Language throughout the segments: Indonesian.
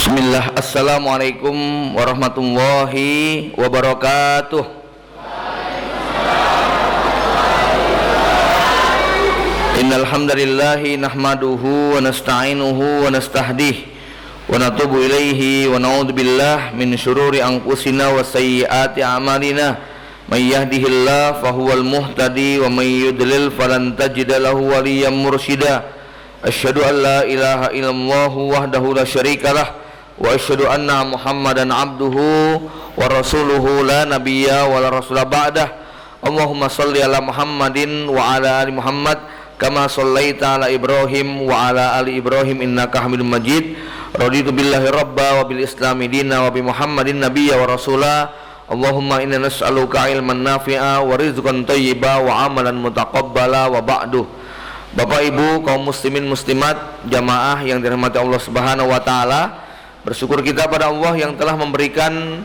Bismillah, assalamualaikum warahmatullahi wabarakatuh. Innal hamdalillahi nahmaduhu wa nasta'inuhu wa nastahdih wa natubu ilaihi wa na'udzu billahi min syururi anfusina wa sayyiati a'malina. May yahdihillahu fahuwal muhtadi wa may yudlil falan tajida lahu waliyyan mursyida. Asyhadu an la ilaha illallah wahdahu la syarikalah wa asyhadu anna Muhammadan abduhu wa rasuluhu la nabiyya wa la rasula ba'dah. Allahumma shalli ala Muhammadin wa ala ali Muhammad kama shallaita ala Ibrahim wa ala ali Ibrahim innaka Hamidum Majid. Raditu billahi rabba wa bil islami dina wa bi Muhammadin nabiyya wa rasula. Allahumma inna nas'aluka ilman nafi'a wa rizqan thayyiba wa amalan mutaqabbala wa ba'du. Bapak Ibu kaum muslimin muslimat jamaah yang dirahmati Allah Subhanahu wa taala, bersyukur kita pada Allah yang telah memberikan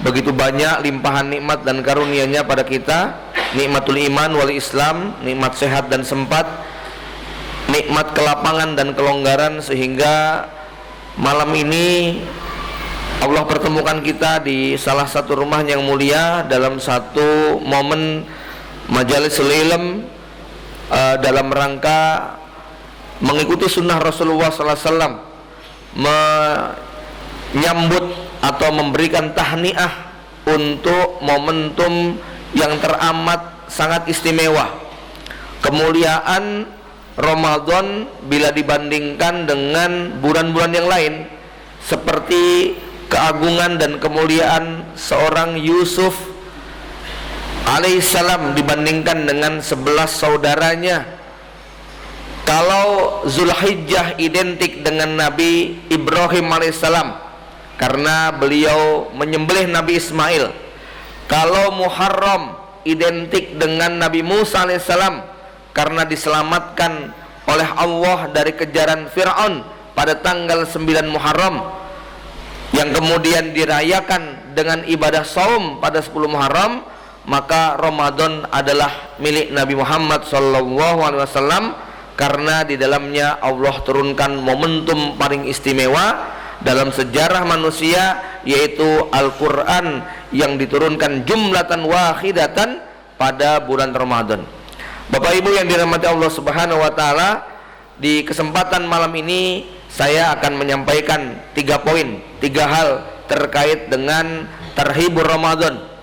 begitu banyak limpahan nikmat dan karunia-Nya pada kita, nikmatul iman wal Islam, nikmat sehat dan sempat, nikmat kelapangan dan kelonggaran, sehingga malam ini Allah pertemukan kita di salah satu rumah yang mulia dalam satu momen majalisul ilm, dalam rangka mengikuti sunnah Rasulullah SAW, menyambut atau memberikan tahniah untuk momentum yang teramat sangat istimewa, kemuliaan Ramadan bila dibandingkan dengan bulan-bulan yang lain, seperti keagungan dan kemuliaan seorang Yusuf alaihissalam dibandingkan dengan 11 saudaranya. Kalau Zulhijjah identik dengan Nabi Ibrahim alaihissalam karena beliau menyembelih Nabi Ismail. Kalau Muharram identik dengan Nabi Musa alaihissalam karena diselamatkan oleh Allah dari kejaran Fir'aun pada tanggal 9 Muharram, yang kemudian dirayakan dengan ibadah saum pada 10 Muharram. Maka Ramadan adalah milik Nabi Muhammad SAW karena di dalamnya Allah turunkan momentum paling istimewa dalam sejarah manusia, yaitu Al-Quran yang diturunkan jumlatan wahidatan pada bulan Ramadan. Bapak Ibu yang dirahmati Allah Subhanahu wa taala, di kesempatan malam ini saya akan menyampaikan 3 poin, 3 hal terkait dengan terhibur Ramadan.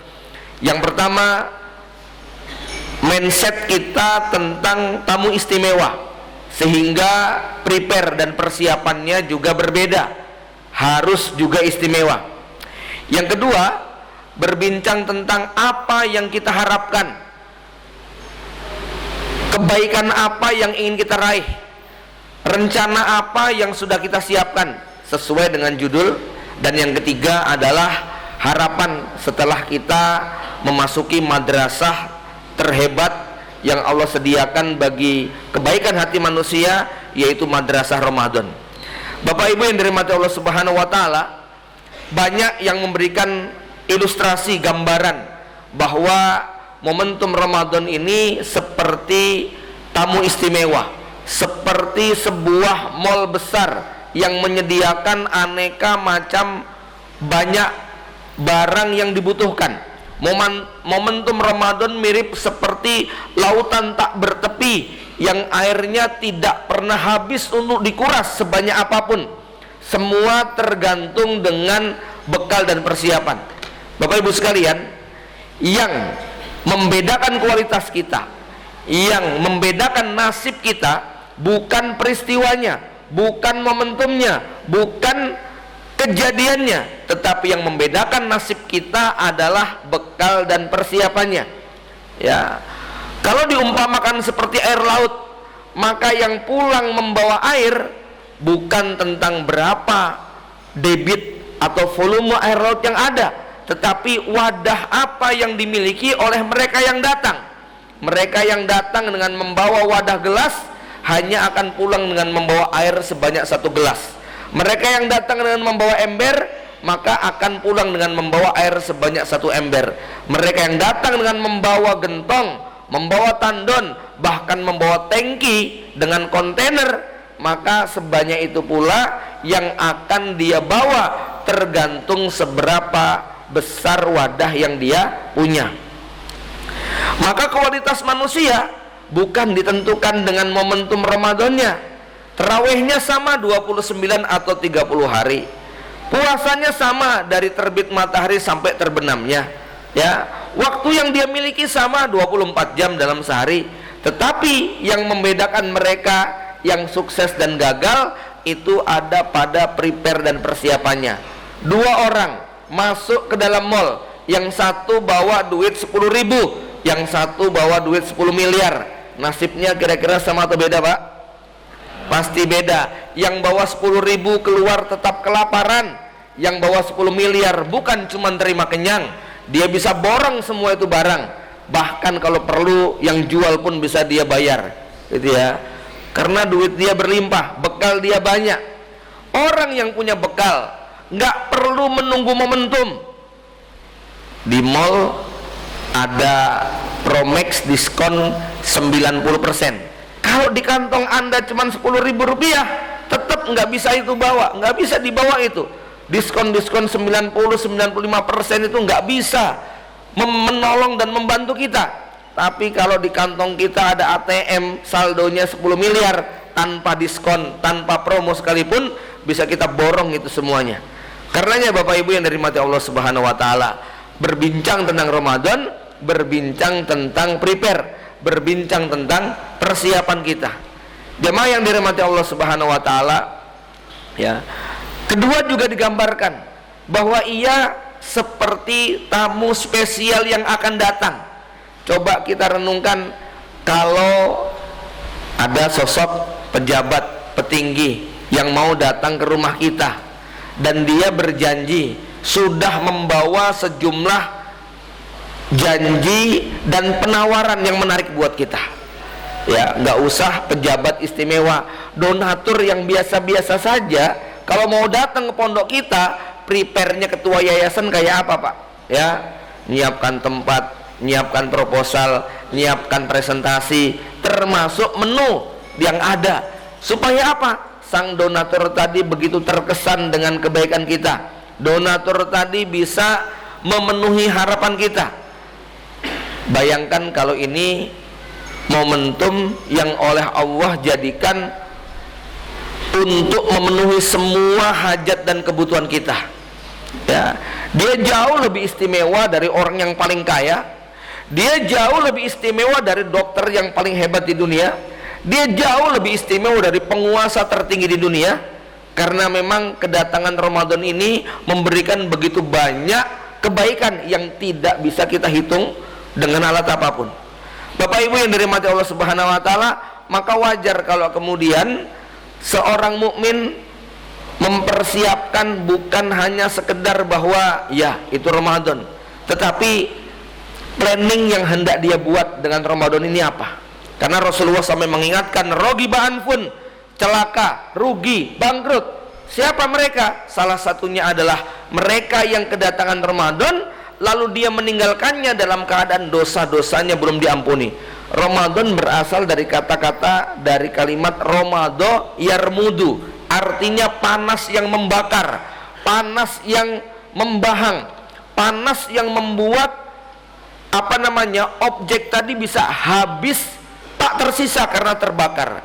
Yang pertama, mindset kita tentang tamu istimewa, sehingga prepare dan persiapannya juga berbeda, harus juga istimewa. Yang kedua, berbincang tentang apa yang kita harapkan, kebaikan apa yang ingin kita raih, rencana apa yang sudah kita siapkan sesuai dengan judul. Dan yang ketiga adalah harapan setelah kita memasuki madrasah terhebat yang Allah sediakan bagi kebaikan hati manusia, yaitu madrasah Ramadan. Bapak Ibu yang dirahmati Allah Subhanahu wa taala, banyak yang memberikan ilustrasi gambaran bahwa momentum Ramadan ini seperti tamu istimewa, seperti sebuah mall besar yang menyediakan aneka macam banyak barang yang dibutuhkan. Momentum Ramadan mirip seperti lautan tak bertepi yang airnya tidak pernah habis untuk dikuras sebanyak apapun. Semua tergantung dengan bekal dan persiapan. Bapak Ibu sekalian, yang membedakan kualitas kita, yang membedakan nasib kita, bukan peristiwanya, bukan momentumnya, bukan kejadiannya, tetapi yang membedakan nasib kita adalah bekal dan persiapannya. Ya, kalau diumpamakan seperti air laut, maka yang pulang membawa air bukan tentang berapa debit atau volume air laut yang ada, tetapi wadah apa yang dimiliki oleh mereka yang datang. Mereka yang datang dengan membawa wadah gelas hanya akan pulang dengan membawa air sebanyak 1 gelas. Mereka yang datang dengan membawa ember, maka akan pulang dengan membawa air sebanyak 1 ember. Mereka yang datang dengan membawa gentong, membawa tandon, bahkan membawa tangki dengan kontainer, maka sebanyak itu pula yang akan dia bawa, tergantung seberapa besar wadah yang dia punya. Maka kualitas manusia bukan ditentukan dengan momentum Ramadannya. Tarawihnya sama 29 atau 30 hari. Puasanya sama dari terbit matahari sampai terbenamnya. Ya, waktu yang dia miliki sama 24 jam dalam sehari. Tetapi yang membedakan mereka yang sukses dan gagal itu ada pada prepare dan persiapannya. Dua orang masuk ke dalam mall, yang satu bawa duit 10.000, yang satu bawa duit 10 miliar. Nasibnya kira-kira sama atau beda, Pak? Pasti beda. Yang bawa 10.000 keluar tetap kelaparan. Yang bawa 10 miliar bukan cuma terima kenyang, dia bisa borong semua itu barang. Bahkan kalau perlu yang jual pun bisa dia bayar, gitu ya. Karena duit dia berlimpah, bekal dia banyak. Orang yang punya bekal nggak perlu menunggu momentum. Di mall ada Promax diskon 90%. Kalau di kantong Anda cuma 10.000 rupiah, tetap nggak bisa itu bawa, nggak bisa dibawa itu. Diskon-diskon 90-95% itu nggak bisa menolong dan membantu kita. Tapi kalau di kantong kita ada ATM saldonya 10 miliar, tanpa diskon, tanpa promo sekalipun, bisa kita borong itu semuanya. Karenanya Bapak Ibu yang dirahmati Allah Subhanahu wa taala, berbincang tentang Ramadan, berbincang tentang prepare, berbincang tentang persiapan kita. Jemaah yang dirahmati Allah Subhanahu wa taala, ya. Kedua juga digambarkan bahwa ia seperti tamu spesial yang akan datang. Coba kita renungkan, kalau ada sosok pejabat petinggi yang mau datang ke rumah kita dan dia berjanji sudah membawa sejumlah janji dan penawaran yang menarik buat kita. Ya, nggak usah pejabat istimewa, donatur yang biasa-biasa saja. Kalau mau datang ke pondok kita, prepare-nya ketua yayasan kayak apa, Pak? Ya, nyiapkan tempat, nyiapkan proposal, nyiapkan presentasi, termasuk menu yang ada. Supaya apa? Sang donatur tadi begitu terkesan dengan kebaikan kita. Donatur tadi bisa memenuhi harapan kita. Bayangkan kalau ini momentum yang oleh Allah jadikan untuk memenuhi semua hajat dan kebutuhan kita. Ya, dia jauh lebih istimewa dari orang yang paling kaya. Dia jauh lebih istimewa dari dokter yang paling hebat di dunia. Dia jauh lebih istimewa dari penguasa tertinggi di dunia. Karena memang kedatangan Ramadan ini memberikan begitu banyak kebaikan yang tidak bisa kita hitung dengan alat apapun. Bapak Ibu yang dirahmati Allah Subhanahu wa taala, maka wajar kalau kemudian seorang mukmin mempersiapkan bukan hanya sekedar bahwa ya itu Ramadan, tetapi planning yang hendak dia buat dengan Ramadan ini apa. Karena Rasulullah sampai mengingatkan, rogiba anfun, celaka, rugi, bangkrut. Siapa mereka? Salah satunya adalah mereka yang kedatangan Ramadan lalu dia meninggalkannya dalam keadaan dosa-dosanya belum diampuni. Ramadan berasal dari kata-kata dari kalimat Romado yarmudu, artinya panas yang membakar, panas yang membahang, panas yang membuat objek tadi bisa habis, tak tersisa karena terbakar,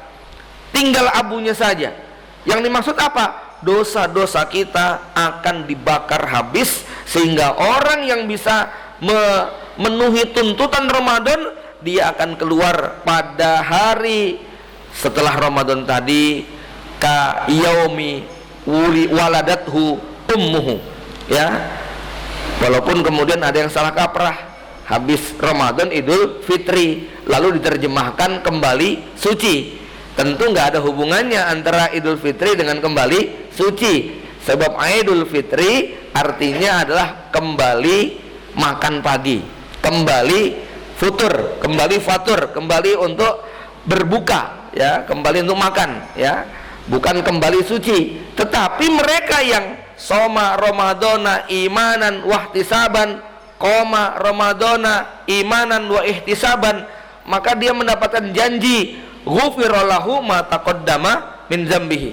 tinggal abunya saja. Yang dimaksud apa? Dosa-dosa kita akan dibakar habis, sehingga orang yang bisa memenuhi tuntutan Ramadan, dia akan keluar pada hari setelah Ramadan tadi, ka yaumi waladathu ummuhu, ya. Walaupun kemudian ada yang salah kaprah, habis Ramadan Idul Fitri lalu diterjemahkan kembali suci. Tentu nggak ada hubungannya antara Idul Fitri dengan kembali suci. Sebab Idul Fitri artinya adalah kembali makan pagi, kembali futur, kembali fatur, kembali untuk berbuka, ya, kembali untuk makan, ya, bukan kembali suci. Tetapi mereka yang soma Ramadana imanan wahtisaban, koma Ramadana imanan wa ihtisaban, maka dia mendapatkan janji ghufirallahu ma taqaddama min dzambihi.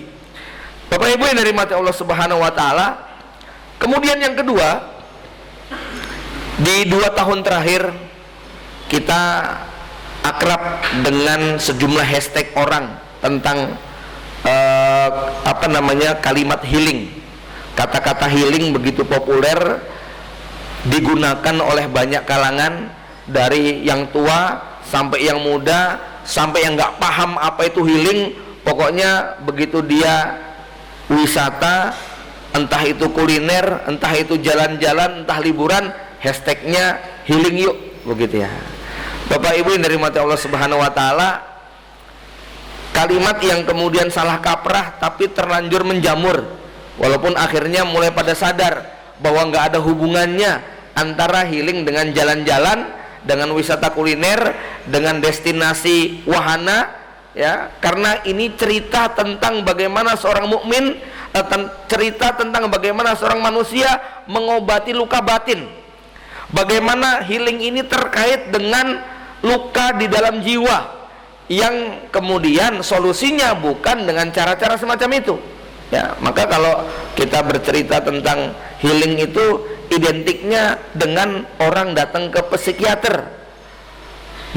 Bapak Ibu yang dirahmati Allah Subhanahu wa taala, kemudian yang kedua, di 2 tahun terakhir kita akrab dengan sejumlah hashtag orang tentang kalimat healing. Kata-kata healing begitu populer, digunakan oleh banyak kalangan, dari yang tua sampai yang muda, sampai yang nggak paham apa itu healing. Pokoknya begitu dia wisata, entah itu kuliner, entah itu jalan-jalan, entah liburan, hashtagnya healing yuk, begitu ya. Bapak Ibu yang dirahmati Allah Subhanahu wa taala, kalimat yang kemudian salah kaprah tapi terlanjur menjamur, walaupun akhirnya mulai pada sadar bahwa nggak ada hubungannya antara healing dengan jalan-jalan, dengan wisata kuliner, dengan destinasi wahana, ya. Karena ini cerita tentang bagaimana seorang mukmin, cerita tentang bagaimana seorang manusia mengobati luka batin. Bagaimana healing ini terkait dengan luka di dalam jiwa, yang kemudian solusinya bukan dengan cara-cara semacam itu, ya. Maka kalau kita bercerita tentang healing itu identiknya dengan orang datang ke psikiater,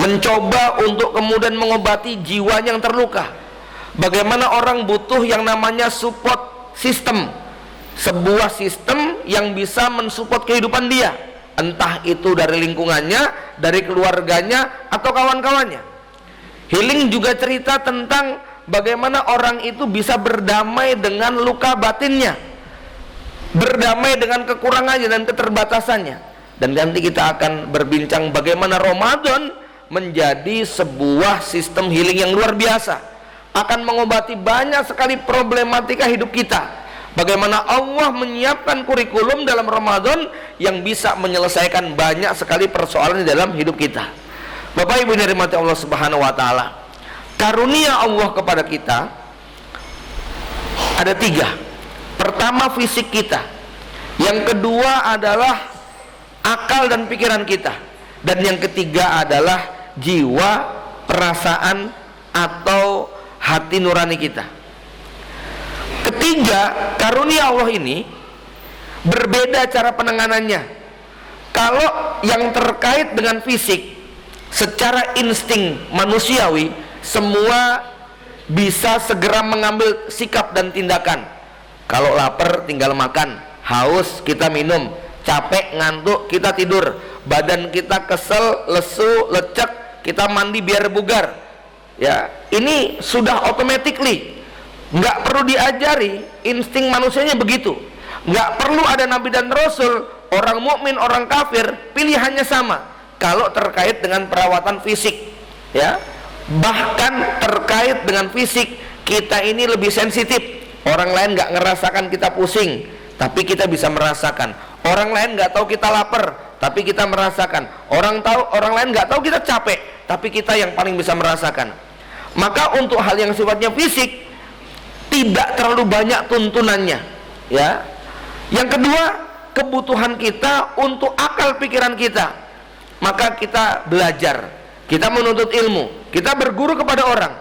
mencoba untuk kemudian mengobati jiwanya yang terluka. Bagaimana orang butuh yang namanya support system, sebuah sistem yang bisa mensupport kehidupan dia, entah itu dari lingkungannya, dari keluarganya, atau kawan-kawannya. Healing juga cerita tentang bagaimana orang itu bisa berdamai dengan luka batinnya, berdamai dengan kekurangannya dan keterbatasannya. Dan nanti kita akan berbincang bagaimana Ramadan menjadi sebuah sistem healing yang luar biasa, akan mengobati banyak sekali problematika hidup kita. Bagaimana Allah menyiapkan kurikulum dalam Ramadan yang bisa menyelesaikan banyak sekali persoalan di dalam hidup kita. Bapak Ibu yang dirahmati Allah Subhanahu wa taala, karunia Allah kepada kita ada 3. Pertama, fisik kita. Yang kedua adalah akal dan pikiran kita. Dan yang ketiga adalah jiwa, perasaan atau hati nurani kita. Ketiga, karunia Allah ini berbeda cara penanganannya. Kalau yang terkait dengan fisik, secara insting manusiawi, semua bisa segera mengambil sikap dan tindakan. Kalau lapar tinggal makan, haus kita minum, capek ngantuk kita tidur, badan kita kesel, lesu, lecek, kita mandi biar bugar. Ya, ini sudah automatically, nggak perlu diajari, insting manusianya begitu. Nggak perlu ada nabi dan rasul, orang mukmin, orang kafir, pilihannya sama. Kalau terkait dengan perawatan fisik, ya, bahkan terkait dengan fisik kita ini lebih sensitif. Orang lain nggak ngerasakan kita pusing, tapi kita bisa merasakan. Orang lain nggak tahu kita lapar, tapi kita merasakan. Orang lain nggak tahu kita capek, tapi kita yang paling bisa merasakan. Maka untuk hal yang sifatnya fisik tidak terlalu banyak tuntunannya, ya. Yang kedua, kebutuhan kita untuk akal pikiran kita. Maka kita belajar, kita menuntut ilmu, kita berguru kepada orang.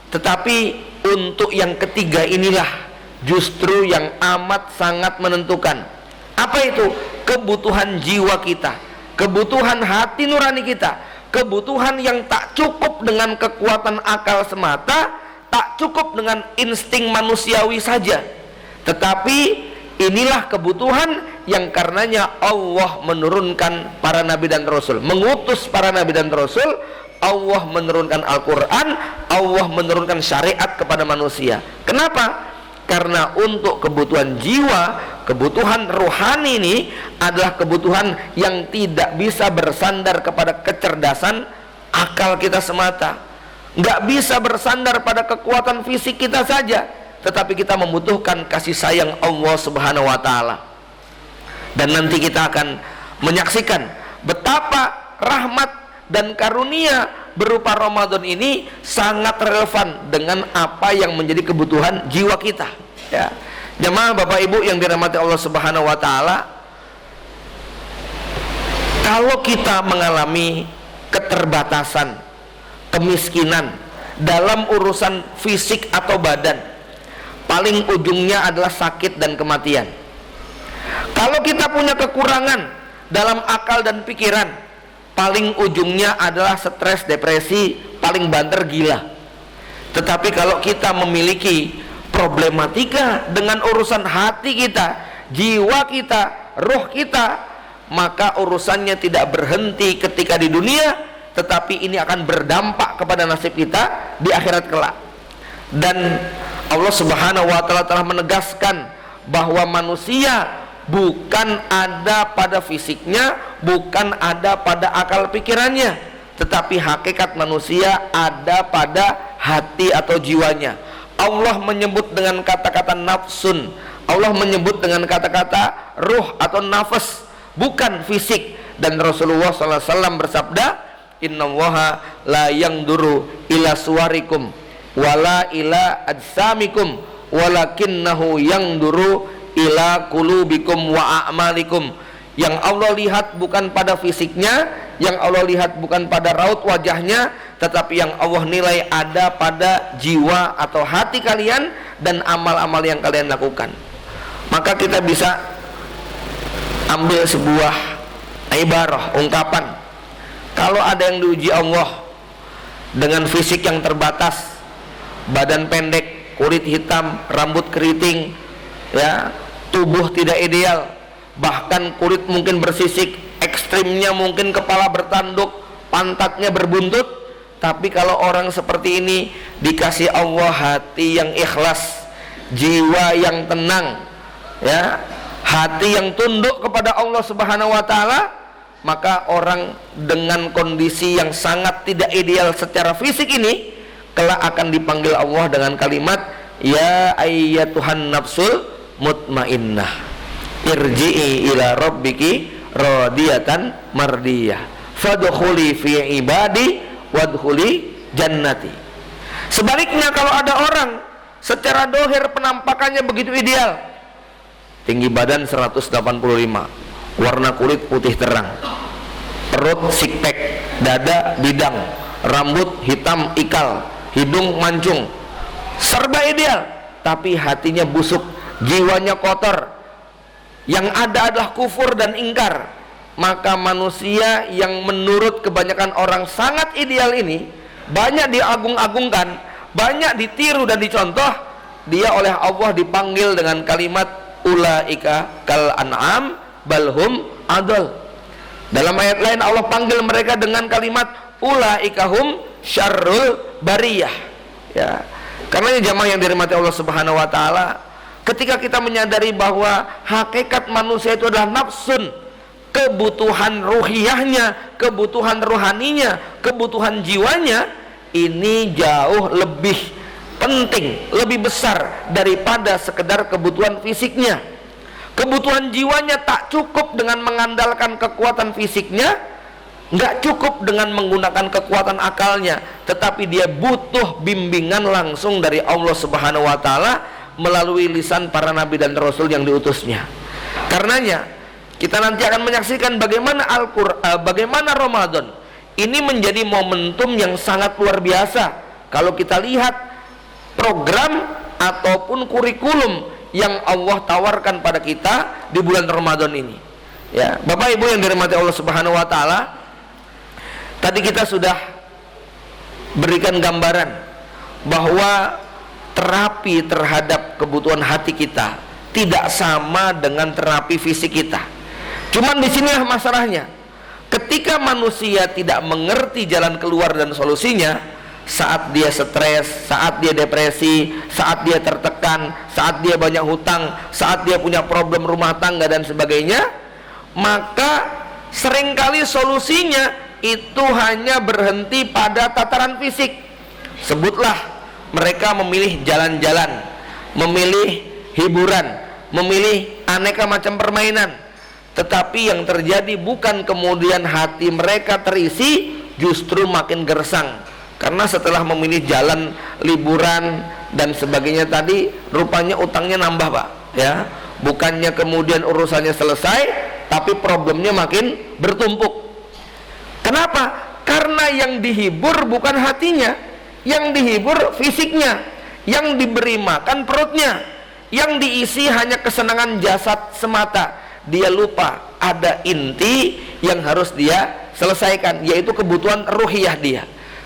Tetapi untuk yang ketiga inilah justru yang amat sangat menentukan. Apa itu? Kebutuhan jiwa kita, kebutuhan hati nurani kita, kebutuhan yang tak cukup dengan kekuatan akal semata, tak cukup dengan insting manusiawi saja. Tetapi inilah kebutuhan yang karenanya Allah menurunkan para nabi dan rasul, mengutus para nabi dan rasul. Allah menurunkan Al-Quran, Allah menurunkan syariat kepada manusia. Kenapa? Karena untuk kebutuhan jiwa, kebutuhan rohani ini adalah kebutuhan yang tidak bisa bersandar kepada kecerdasan akal kita semata, nggak bisa bersandar pada kekuatan fisik kita saja, tetapi kita membutuhkan kasih sayang Allah Subhanahu wa taala. Dan nanti kita akan menyaksikan betapa rahmat dan karunia berupa Ramadan ini sangat relevan dengan apa yang menjadi kebutuhan jiwa kita, ya. Jemaah Bapak Ibu yang dirahmati Allah Subhanahu wa taala, kalau kita mengalami keterbatasan, kemiskinan dalam urusan fisik atau badan, paling ujungnya adalah sakit dan kematian. Kalau kita punya kekurangan dalam akal dan pikiran, paling ujungnya adalah stres, depresi, paling banter gila. Tetapi kalau kita memiliki problematika dengan urusan hati kita, jiwa kita, roh kita, maka urusannya tidak berhenti ketika di dunia, tetapi ini akan berdampak kepada nasib kita di akhirat kelak. Dan Allah Subhanahu wa taala telah menegaskan bahwa manusia bukan ada pada fisiknya, bukan ada pada akal pikirannya, tetapi hakikat manusia ada pada hati atau jiwanya. Allah menyebut dengan kata-kata nafsun, Allah menyebut dengan kata-kata ruh atau nafas, bukan fisik. Dan Rasulullah SAW bersabda, innallaha la yangduru ila suwarikum wala ila ajsamikum walakinnahu yangduru ila qulubikum wa a'malikum. Yang Allah lihat bukan pada fisiknya, yang Allah lihat bukan pada raut wajahnya, tetapi yang Allah nilai ada pada jiwa atau hati kalian dan amal-amal yang kalian lakukan. Maka kita bisa ambil sebuah ibarah, ungkapan, kalau ada yang diuji Allah dengan fisik yang terbatas, badan pendek, kulit hitam, rambut keriting, ya, tubuh tidak ideal, bahkan kulit mungkin bersisik, ekstrimnya mungkin kepala bertanduk, pantatnya berbuntut. Tapi kalau orang seperti ini dikasih Allah hati yang ikhlas, jiwa yang tenang, ya, hati yang tunduk kepada Allah Subhanahu wa taala, maka orang dengan kondisi yang sangat tidak ideal secara fisik ini kelak akan dipanggil Allah dengan kalimat, ya ayyatuhan nafsul mutmainnah irji'i ila rabbiki radiyatan mardiyah fadkhuli fi ibadi wadkhuli jannati. Sebaliknya, kalau ada orang secara dohir penampakannya begitu ideal, tinggi badan 185, warna kulit putih terang, perut six pack, dada bidang, rambut hitam ikal, hidung mancung, serba ideal, tapi hatinya busuk, jiwanya kotor, yang ada adalah kufur dan ingkar. Maka manusia yang menurut kebanyakan orang sangat ideal ini banyak diagung-agungkan, banyak ditiru dan dicontoh, dia oleh Allah dipanggil dengan kalimat ulaika kal an'am balhum adol. Dalam ayat lain Allah panggil mereka dengan kalimat ulaika hum syarrul bariyah, ya. Karena jamaah yang dirahmati Allah Subhanahu wa taala, ketika kita menyadari bahwa hakikat manusia itu adalah nafsun, kebutuhan ruhiyahnya, kebutuhan rohaninya, kebutuhan jiwanya, ini jauh lebih penting, lebih besar daripada sekedar kebutuhan fisiknya. Kebutuhan jiwanya tak cukup dengan mengandalkan kekuatan fisiknya, nggak cukup dengan menggunakan kekuatan akalnya, tetapi dia butuh bimbingan langsung dari Allah Subhanahu wa taala melalui lisan para nabi dan rasul yang diutusnya. Karenanya kita nanti akan menyaksikan bagaimana bagaimana Ramadan ini menjadi momentum yang sangat luar biasa. Kalau kita lihat program ataupun kurikulum yang Allah tawarkan pada kita di bulan Ramadan ini, ya, Bapak Ibu yang dirahmati Allah Subhanahu wa taala, tadi kita sudah berikan gambaran bahwa terapi terhadap kebutuhan hati kita tidak sama dengan terapi fisik kita. Cuman di sinilah masalahnya. Ketika manusia tidak mengerti jalan keluar dan solusinya, saat dia stres, saat dia depresi, saat dia tertekan, saat dia banyak hutang, saat dia punya problem rumah tangga dan sebagainya, maka seringkali solusinya itu hanya berhenti pada tataran fisik. Sebutlah mereka memilih jalan-jalan, memilih hiburan, memilih aneka macam permainan. Tetapi yang terjadi bukan kemudian hati mereka terisi, justru makin gersang. Karena setelah memilih jalan liburan dan sebagainya tadi, rupanya utangnya nambah, Pak, ya. Bukannya kemudian urusannya selesai, tapi problemnya makin bertumpuk. Kenapa? Karena yang dihibur bukan hatinya, yang dihibur fisiknya, yang diberi makan perutnya, yang diisi hanya kesenangan jasad semata. Dia lupa ada inti yang harus dia selesaikan, yaitu kebutuhan ruhiyah dia.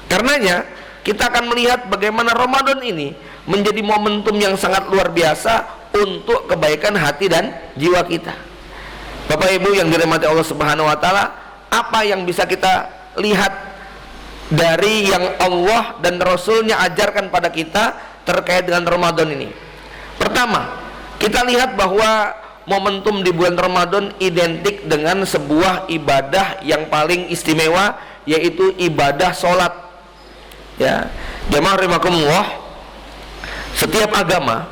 Karenanya kita akan melihat bagaimana Ramadan ini menjadi momentum yang sangat luar biasa untuk kebaikan hati dan jiwa kita. Bapak Ibu yang dirahmati Allah Subhanahu wa taala, apa yang bisa kita lihat dari yang Allah dan Rasulnya ajarkan pada kita terkait dengan Ramadan ini? Pertama, kita lihat bahwa momentum di bulan Ramadan identik dengan sebuah ibadah yang paling istimewa, yaitu ibadah sholat. Ya, jemaah rahimakumullah, setiap agama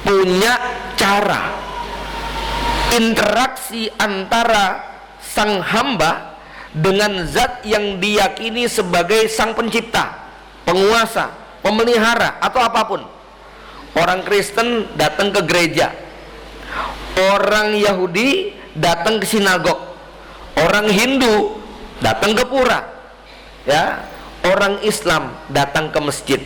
punya cara interaksi antara sang hamba dengan zat yang diyakini sebagai sang pencipta, penguasa, pemelihara, atau apapun. Orang Kristen datang ke gereja, orang Yahudi datang ke sinagog, orang Hindu datang ke pura, ya, orang Islam datang ke masjid.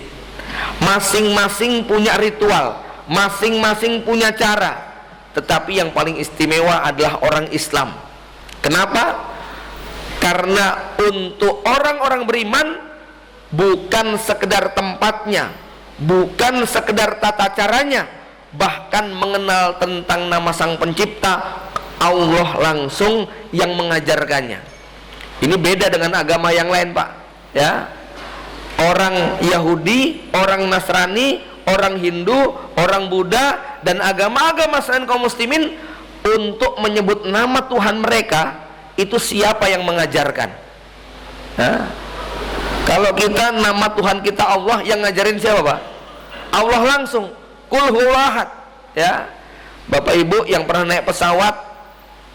Masing-masing punya ritual, masing-masing punya cara. Tetapi yang paling istimewa adalah orang Islam. Kenapa? Karena untuk orang-orang beriman bukan sekedar tempatnya, bukan sekedar tata caranya, bahkan mengenal tentang nama sang pencipta, Allah langsung yang mengajarkannya. Ini beda dengan agama yang lain, Pak, ya. Orang Yahudi, orang Nasrani, orang Hindu, orang Buddha, dan agama-agama selain kaum muslimin, untuk menyebut nama Tuhan mereka itu siapa yang mengajarkan? Hah? Kalau kita nama Tuhan kita Allah, yang ngajarin siapa, Pak? Allah langsung. Qul huwallahu ahad, ya. Bapak Ibu yang pernah naik pesawat,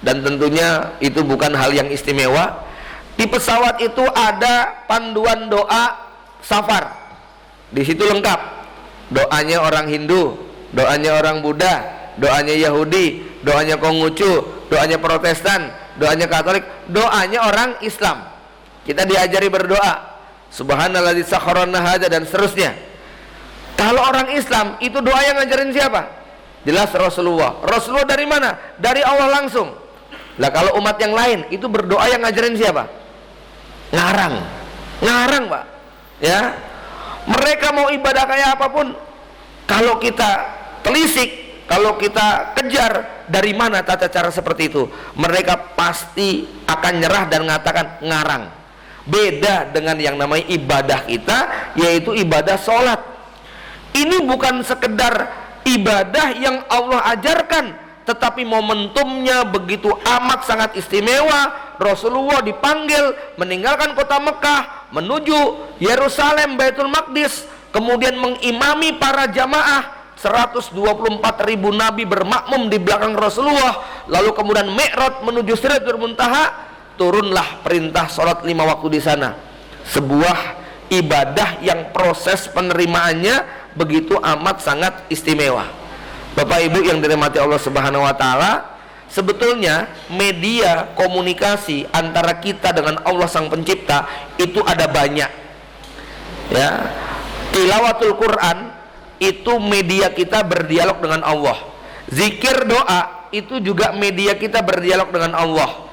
dan tentunya itu bukan hal yang istimewa, di pesawat itu ada panduan doa safar. Di situ lengkap. Doanya orang Hindu, doanya orang Buddha, doanya Yahudi, doanya Konghucu, doanya Protestan, doanya Katolik, doanya orang Islam. Kita diajari berdoa, Subhanalladzi sakharana hadza, dan seterusnya. Kalau orang Islam itu doa yang ngajarin siapa? Jelas Rasulullah. Rasulullah dari mana? Dari Allah langsung. Lah kalau umat yang lain itu berdoa yang ngajarin siapa? Ngarang, ngarang, Pak. Ya, mereka mau ibadah kayak apapun, kalau kita telisik, kalau kita kejar dari mana tata cara seperti itu, mereka pasti akan nyerah dan mengatakan ngarang. Beda dengan yang namanya ibadah kita, yaitu ibadah sholat. Ini bukan sekedar ibadah yang Allah ajarkan, tetapi momentumnya begitu amat sangat istimewa. Rasulullah dipanggil meninggalkan kota Mekah menuju Yerusalem, Baitul Maqdis, kemudian mengimami para jamaah. 124.000 nabi bermakmum di belakang Rasulullah. Lalu kemudian Mi'raj menuju Sidratul Muntaha, turunlah perintah sholat 5 waktu di sana. Sebuah ibadah yang proses penerimaannya begitu amat sangat istimewa. Bapak Ibu yang dirahmati Allah Subhanahu wa taala, sebetulnya media komunikasi antara kita dengan Allah sang pencipta itu ada banyak. Ya. Tilawatul Quran itu media kita berdialog dengan Allah. Zikir doa itu juga media kita berdialog dengan Allah.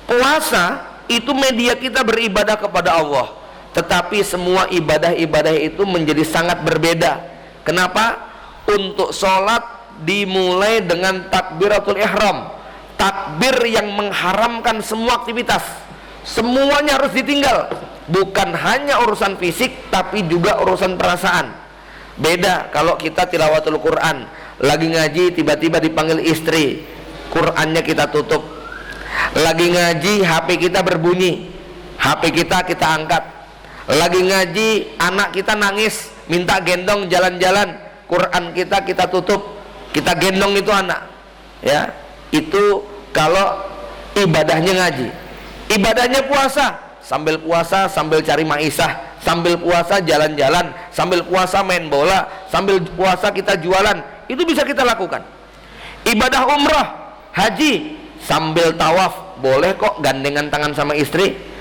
Puasa itu media kita beribadah kepada Allah. Tetapi semua ibadah-ibadah itu menjadi sangat berbeda. Kenapa? Untuk sholat dimulai dengan takbiratul ihram, takbir yang mengharamkan semua aktivitas, semuanya harus ditinggal. Bukan hanya urusan fisik, tapi juga urusan perasaan. Beda kalau kita tilawatul Quran, lagi ngaji tiba-tiba dipanggil istri, Qurannya kita tutup. Lagi ngaji HP kita berbunyi, HP kita angkat. Lagi ngaji anak kita nangis minta gendong jalan-jalan, Quran kita tutup, kita gendong itu anak. Ya, itu kalau ibadahnya ngaji. Ibadahnya puasa, sambil puasa sambil cari maisah, sambil puasa jalan-jalan, sambil puasa main bola, sambil puasa kita jualan, itu bisa kita lakukan. Ibadah umrah, haji, sambil tawaf, boleh kok gandengan tangan sama istri.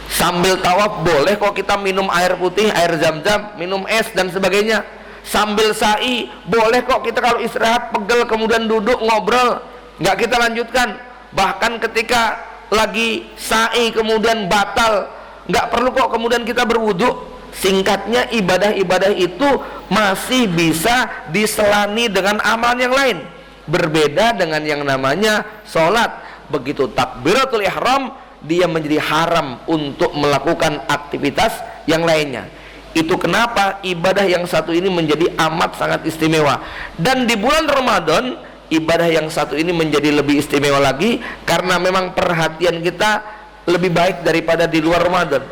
Sambil tawaf boleh kok kita minum air putih, air zam-zam, minum es dan sebagainya. Sambil sa'i boleh kok kita kalau istirahat pegel kemudian duduk ngobrol, nggak kita lanjutkan. Bahkan ketika lagi sa'i kemudian batal, nggak perlu kok kemudian kita berwudu. Singkatnya, ibadah-ibadah itu masih bisa diselani dengan amalan yang lain. Berbeda dengan yang namanya sholat. Begitu takbiratul ihram, dia menjadi haram untuk melakukan aktivitas yang lainnya. Itu kenapa ibadah yang satu ini menjadi amat sangat istimewa. Dan di bulan Ramadan, ibadah yang satu ini menjadi lebih istimewa lagi, karena memang perhatian kita lebih baik daripada di luar Ramadan.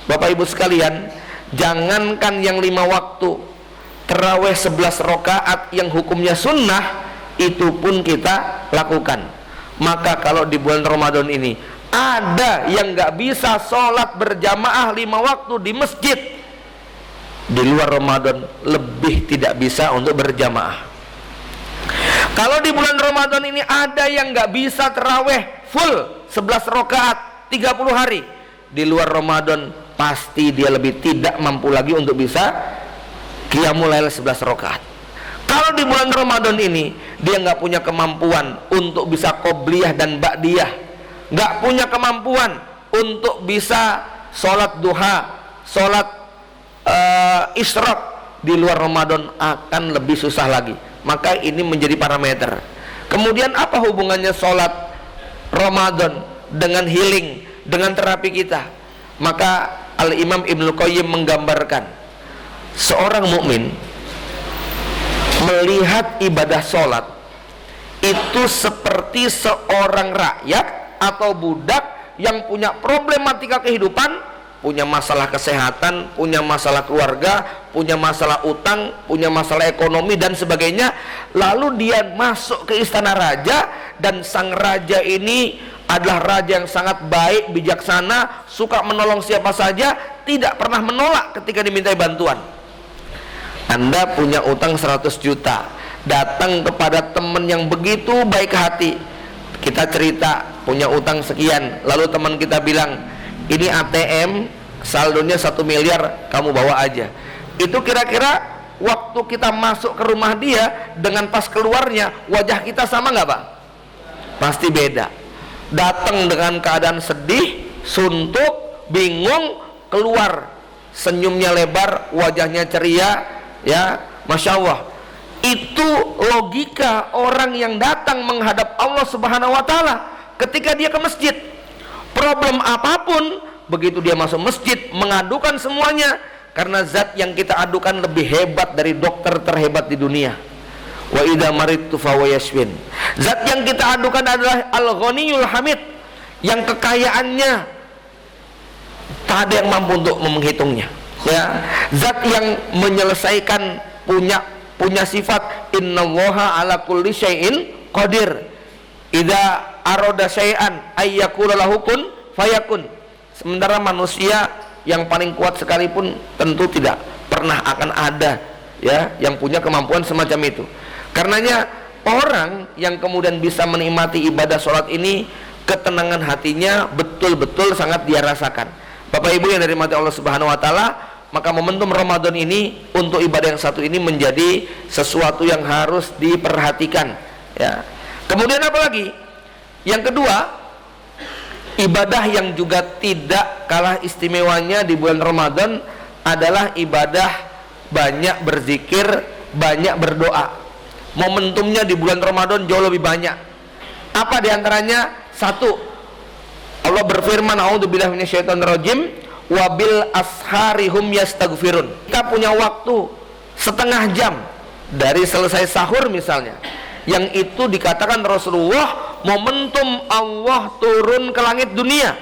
Bapak Ibu sekalian, jangankan yang 5 waktu, tarawih 11 rakaat yang hukumnya sunnah, itu pun kita lakukan. Maka kalau di bulan Ramadan ini ada yang nggak bisa sholat berjamaah 5 waktu di masjid, di luar Ramadan lebih tidak bisa untuk berjamaah. Kalau di bulan Ramadan ini ada yang nggak bisa tarawih full 11 rakaat 30 hari, di luar Ramadan pasti dia lebih tidak mampu lagi untuk bisa qiyamul lail 11 rakaat. Kalau di bulan Ramadan ini dia nggak punya kemampuan untuk bisa qobliyah dan ba'diyah, nggak punya kemampuan untuk bisa sholat duha, sholat isyraq, di luar Ramadan akan lebih susah lagi. Maka ini menjadi parameter. Kemudian apa hubungannya sholat Ramadan dengan healing, dengan terapi kita? Maka Al-Imam Ibnu Qayyim menggambarkan, seorang mukmin melihat ibadah sholat itu seperti seorang rakyat atau budak yang punya problematika kehidupan, punya masalah kesehatan, punya masalah keluarga, punya masalah utang, punya masalah ekonomi dan sebagainya. Lalu dia masuk ke istana raja, dan sang raja ini adalah raja yang sangat baik, bijaksana, suka menolong siapa saja, tidak pernah menolak ketika dimintai bantuan. Anda punya utang 100 juta, datang kepada teman yang begitu baik hati, kita cerita punya utang sekian, lalu teman kita bilang, ini ATM saldonya 1 miliar, kamu bawa aja. Itu kira-kira waktu kita masuk ke rumah dia dengan pas keluarnya, wajah kita sama nggak Pak? Pasti beda. Datang dengan keadaan sedih, suntuk, bingung, keluar senyumnya lebar, wajahnya ceria, ya, Masya Allah. Itu logika orang yang datang menghadap Allah Subhanahu wa Ta'ala ketika dia ke masjid. Problem apapun, begitu dia masuk masjid, mengadukan semuanya, karena zat yang kita adukan lebih hebat dari dokter terhebat di dunia. Wa idza maridtu fa huwa yashfin. Zat yang kita adukan adalah Al-Ghaniyul Hamid, yang kekayaannya tak ada yang mampu untuk menghitungnya, ya. Zat yang menyelesaikan, punya sifat innallaha ala kulli syai'in qadir. Idza arada syai'an ayyakula lahu kun fayakun. Sementara manusia yang paling kuat sekalipun tentu tidak pernah akan ada, ya, yang punya kemampuan semacam itu. Karenanya orang yang kemudian bisa menikmati ibadah sholat ini, ketenangan hatinya betul-betul sangat dia rasakan. Bapak Ibu yang dirahmati Allah Subhanahu wa Ta'ala, maka momentum Ramadan ini untuk ibadah yang satu ini menjadi sesuatu yang harus diperhatikan, ya. Kemudian apa lagi? Yang kedua, ibadah yang juga tidak kalah istimewanya di bulan Ramadan adalah ibadah banyak berzikir, banyak berdoa. Momentumnya di bulan Ramadan jauh lebih banyak. Apa diantaranya? Satu, Allah berfirman, a'udzubillahi minasyaitonirrajim, wabil asharihum yastaghfirun. Kita punya waktu setengah jam dari selesai sahur misalnya, yang itu dikatakan Rasulullah momentum Allah turun ke langit dunia.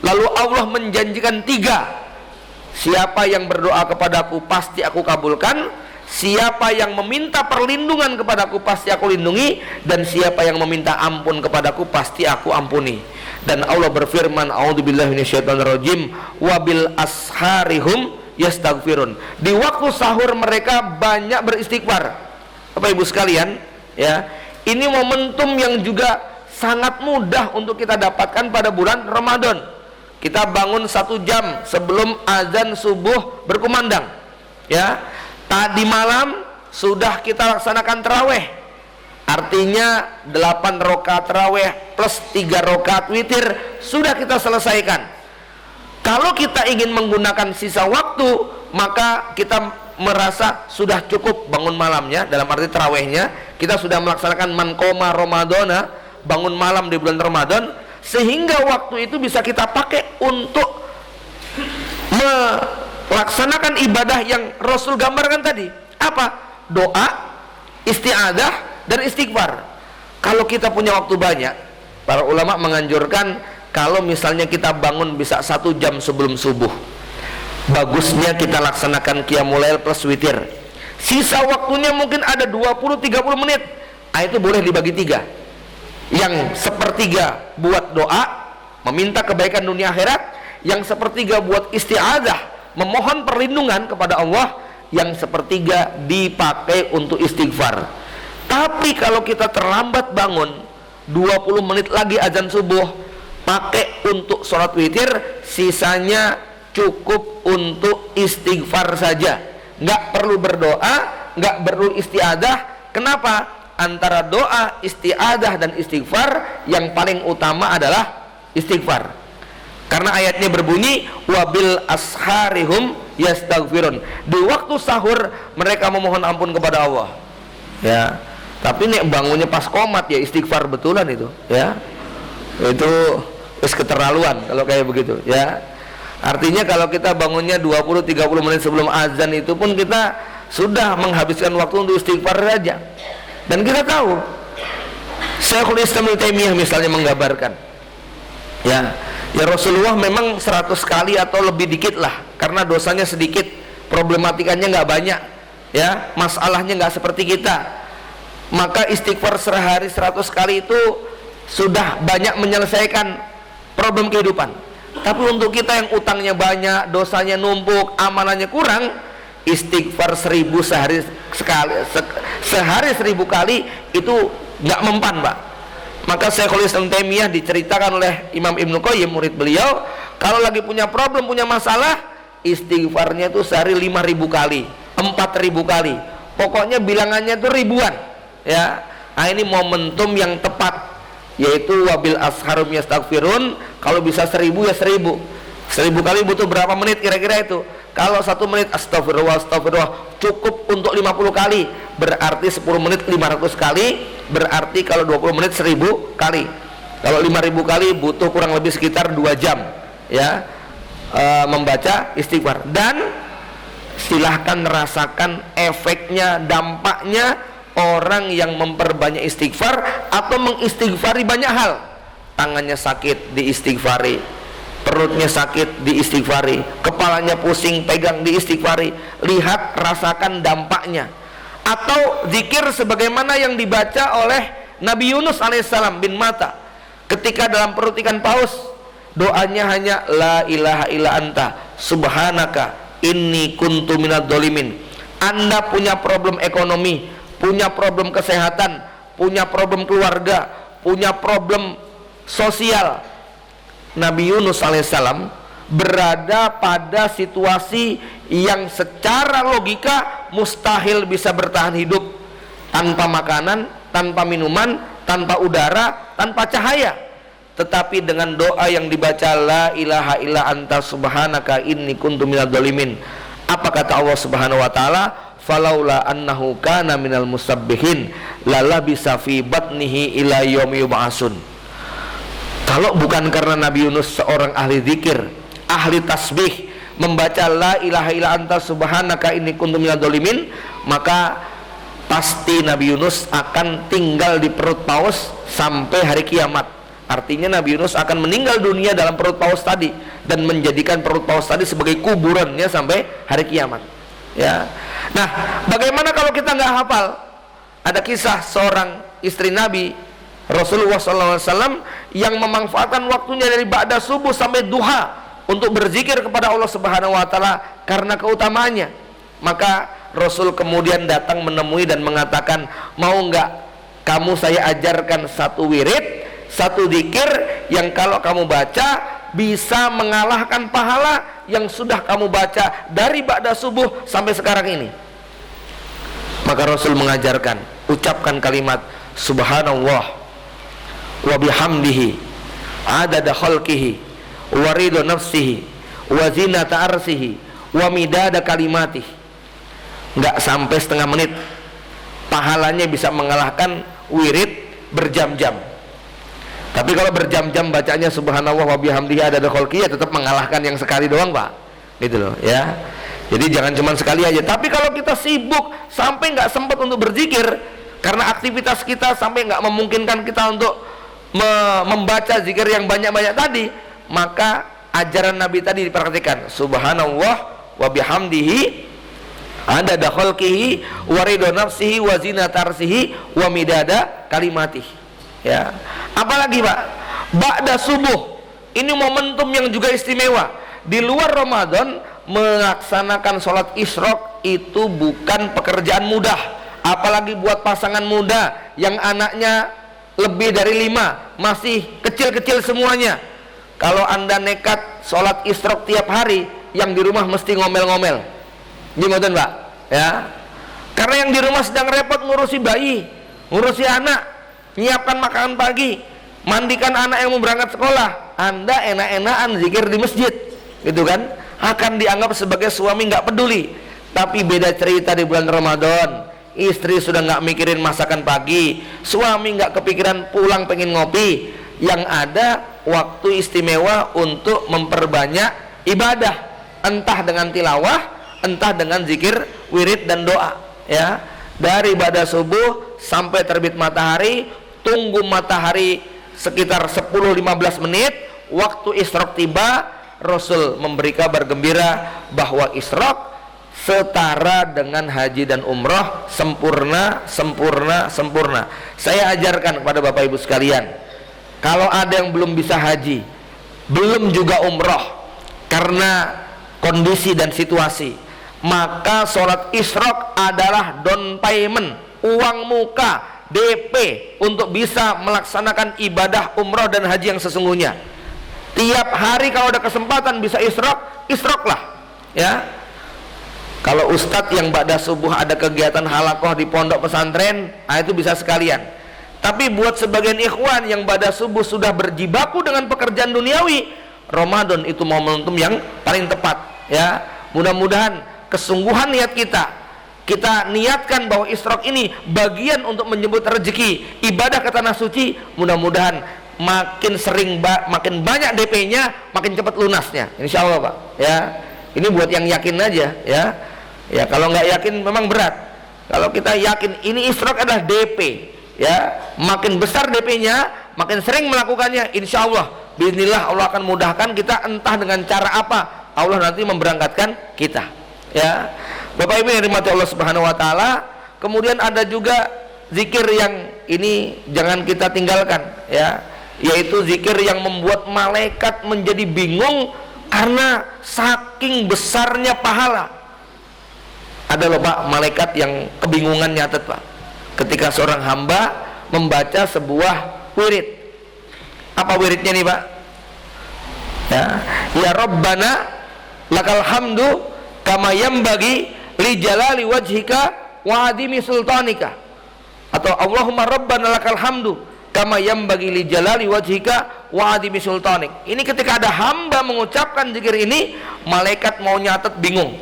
Lalu Allah menjanjikan 3, siapa yang berdoa kepadaku pasti aku kabulkan, siapa yang meminta perlindungan kepadaku pasti aku lindungi, dan siapa yang meminta ampun kepadaku pasti aku ampuni. Dan Allah berfirman, a'udzubillahi minasyaitonirrajim, wabil asharihum yastaghfirun. Di waktu sahur mereka banyak beristighfar. Bapak Ibu sekalian, ya, ini momentum yang juga sangat mudah untuk kita dapatkan pada bulan Ramadan. kita bangun 1 jam sebelum azan subuh berkumandang, ya. Tadi malam sudah kita laksanakan taraweh, artinya 8 rakaat taraweh plus 3 rakaat witir sudah kita selesaikan. Kalau kita ingin menggunakan sisa waktu, maka kita merasa sudah cukup bangun malamnya, dalam arti tarawehnya kita sudah melaksanakan man qoma ramadhana, bangun malam di bulan Ramadan, sehingga waktu itu bisa kita pakai untuk melaksanakan ibadah yang Rasul gambarkan tadi. Apa? Doa, isti'adah, dan istighfar. Kalau kita punya waktu banyak, para ulama menganjurkan kalau misalnya kita bangun bisa 1 jam sebelum subuh, bagusnya kita laksanakan qiyamul lail plus witir. Sisa waktunya mungkin ada 20-30 menit, itu boleh dibagi 3. Yang sepertiga buat doa, meminta kebaikan dunia akhirat, yang sepertiga buat isti'adah, memohon perlindungan kepada Allah, yang sepertiga dipakai untuk istighfar. Tapi kalau kita terlambat bangun, 20 menit lagi azan subuh, pakai untuk sholat witir, sisanya cukup untuk istighfar saja, nggak perlu berdoa, nggak perlu isti'adah. Kenapa? Antara doa, isti'adah, dan istighfar yang paling utama adalah istighfar, karena ayatnya berbunyi wabil asharihum yastaghfirun, di waktu sahur mereka memohon ampun kepada Allah, ya. Tapi nih bangunnya pas qomat, ya istighfar betulan itu, ya. Itu keterlaluan kalau kayak begitu, ya. Artinya kalau kita bangunnya 20-30 menit sebelum azan, itu pun kita sudah menghabiskan waktu untuk istighfar saja. Dan kita tahu Syekhul Islam Ibnu Taimiyah misalnya menggambarkan, ya Rasulullah memang 100 kali atau lebih dikit lah, karena dosanya sedikit, problematikanya nggak banyak, ya masalahnya nggak seperti kita, maka istighfar sehari 100 kali itu sudah banyak menyelesaikan problem kehidupan. Tapi untuk kita yang utangnya banyak, dosanya numpuk, amalannya kurang, istighfar 1000 sehari 1000 kali itu nggak mempan, Pak. Maka Syekhul Islam Taimiyah diceritakan oleh Imam Ibnu Qayyim, murid beliau, kalau lagi punya problem, punya masalah, istighfarnya itu sehari 5000 kali, 4000 kali, pokoknya bilangannya itu ribuan, ya. Nah, ini momentum yang tepat, yaitu wabil asharum yastaghfirun. Kalau bisa 1000 ya 1000 kali butuh berapa menit kira-kira itu? Kalau 1 menit astagfirullah, astagfirullah cukup untuk 50 kali, berarti 10 menit 500 kali, berarti kalau 20 menit 1000 kali. Kalau 5000 kali butuh kurang lebih sekitar 2 jam, ya, membaca istighfar. Dan silahkan rasakan efeknya, dampaknya orang yang memperbanyak istighfar atau mengistighfari banyak hal. Tangannya sakit diistighfari, perutnya sakit diistighfari, kepalanya pusing pegang diistighfari. Lihat, rasakan dampaknya. Atau zikir sebagaimana yang dibaca oleh Nabi Yunus alaihissalam bin Matta ketika dalam perut ikan paus, doanya hanya la ilaha illa anta subhanaka inni kuntu minadz dzalimin. Anda punya problem ekonomi, punya problem kesehatan, punya problem keluarga, punya problem sosial, Nabi Yunus alaihissalam berada pada situasi yang secara logika mustahil bisa bertahan hidup tanpa makanan, tanpa minuman, tanpa udara, tanpa cahaya. Tetapi dengan doa yang dibaca la ilaha illa anta subhanaka inni kuntu minadz dzalimin, apa kata Allah Subhanahu wa taala? Falaula annahu kana minal musabbihin lalabisa fi batnihi ila yaumi yub'atsun. Kalau bukan karena Nabi Yunus seorang ahli zikir, ahli tasbih, membaca la ilaha illa anta subhanaka inni kuntu minadz dzalimin, maka pasti Nabi Yunus akan tinggal di perut paus sampai hari kiamat. Artinya Nabi Yunus akan meninggal dunia dalam perut paus tadi dan menjadikan perut paus tadi sebagai kuburannya sampai hari kiamat, ya. Nah, bagaimana kalau kita nggak hafal? Ada kisah seorang istri Nabi Rasulullah SAW yang memanfaatkan waktunya dari ba'da subuh sampai duha untuk berzikir kepada Allah Subhanahu wa taala karena keutamaannya. Maka Rasul kemudian datang menemui dan mengatakan, mau enggak kamu saya ajarkan satu wirid, satu zikir yang kalau kamu baca bisa mengalahkan pahala yang sudah kamu baca dari ba'da subuh sampai sekarang ini. Maka Rasul mengajarkan, ucapkan kalimat subhanallah wa bihamdihi adada khalqihi wa ridha nafsihi wa zinata arsihi wa midada kalimatih. Nggak sampai setengah menit, pahalanya bisa mengalahkan wirid berjam-jam. Tapi kalau berjam-jam bacanya subhanallah wa bihamdihi adada khalqihi, tetap mengalahkan yang sekali doang, Pak. Gitu loh ya. Jadi jangan cuma sekali aja. Tapi kalau kita sibuk sampai nggak sempat untuk berzikir karena aktivitas kita sampai nggak memungkinkan kita untuk membaca zikir yang banyak-banyak tadi, maka ajaran Nabi tadi diperhatikan, subhanallah wa bihamdihi adada khalqihi wa ridha nafsihi wa zinata arsihi wa midada kalimatih. Ya. Apalagi Pak, ba'da subuh ini momentum yang juga istimewa. Di luar Ramadan melaksanakan sholat isyraq itu bukan pekerjaan mudah, apalagi buat pasangan muda yang anaknya lebih dari 5, masih kecil-kecil semuanya. Kalau Anda nekat sholat isyraq tiap hari, yang di rumah mesti ngomel-ngomel. Gimana Pak? Ya, karena yang di rumah sedang repot ngurusi bayi, ngurusi anak, nyiapkan makanan pagi, mandikan anak yang mau berangkat sekolah. Anda enak-enakan zikir di masjid, gitu kan? Akan dianggap sebagai suami nggak peduli. Tapi beda cerita di bulan Ramadan, istri sudah nggak mikirin masakan pagi, suami nggak kepikiran pulang pengen ngopi. Yang ada waktu istimewa untuk memperbanyak ibadah, entah dengan tilawah, entah dengan zikir, wirid dan doa. Ya, dari ba'da subuh sampai terbit matahari, tunggu matahari sekitar 10-15 menit. Waktu isyraq tiba, Rasul memberi kabar gembira bahwa isyraq setara dengan haji dan umrah, sempurna, sempurna, sempurna. Saya ajarkan kepada Bapak Ibu sekalian, kalau ada yang belum bisa haji, belum juga umrah karena kondisi dan situasi, maka sholat isyraq adalah down payment, uang muka, DP untuk bisa melaksanakan ibadah umrah dan haji yang sesungguhnya. Tiap hari kalau ada kesempatan bisa isyraq, isyraqlah ya. Kalau ustadz yang ba'da subuh ada kegiatan halakoh di pondok pesantren, itu bisa sekalian. Tapi buat sebagian ikhwan yang ba'da subuh sudah berjibaku dengan pekerjaan duniawi, Ramadan itu momentum yang paling tepat ya. Mudah-mudahan kesungguhan niat kita niatkan bahwa isyraq ini bagian untuk menjemput rezeki, ibadah ke tanah suci. Mudah-mudahan makin sering, makin banyak DP-nya, makin cepat lunasnya, insya Allah Pak ya. Ini buat yang yakin aja ya. Ya kalau nggak yakin memang berat. Kalau kita yakin ini isyraq adalah DP ya, makin besar DP-nya, makin sering melakukannya, insya Allah bismillah Allah akan mudahkan kita, entah dengan cara apa Allah nanti memberangkatkan kita ya. Bapak Ibu yang dirahmati Allah Subhanahu wa taala, kemudian ada juga zikir yang ini jangan kita tinggalkan ya, yaitu zikir yang membuat malaikat menjadi bingung karena saking besarnya pahala. Ada loh Pak, malaikat yang kebingungan nyatet Pak, ketika seorang hamba membaca sebuah wirid. Apa wiridnya nih Pak? Ya Rabbana lakal hamdu kama yambagi li jalali wajhika wa adimi sultanika, atau Allahumma Rabbana lakal hamdu kama yambagi li jalali wajhika wa adimi sultanik. Ini ketika ada hamba mengucapkan zikir ini, malaikat mau nyatet bingung,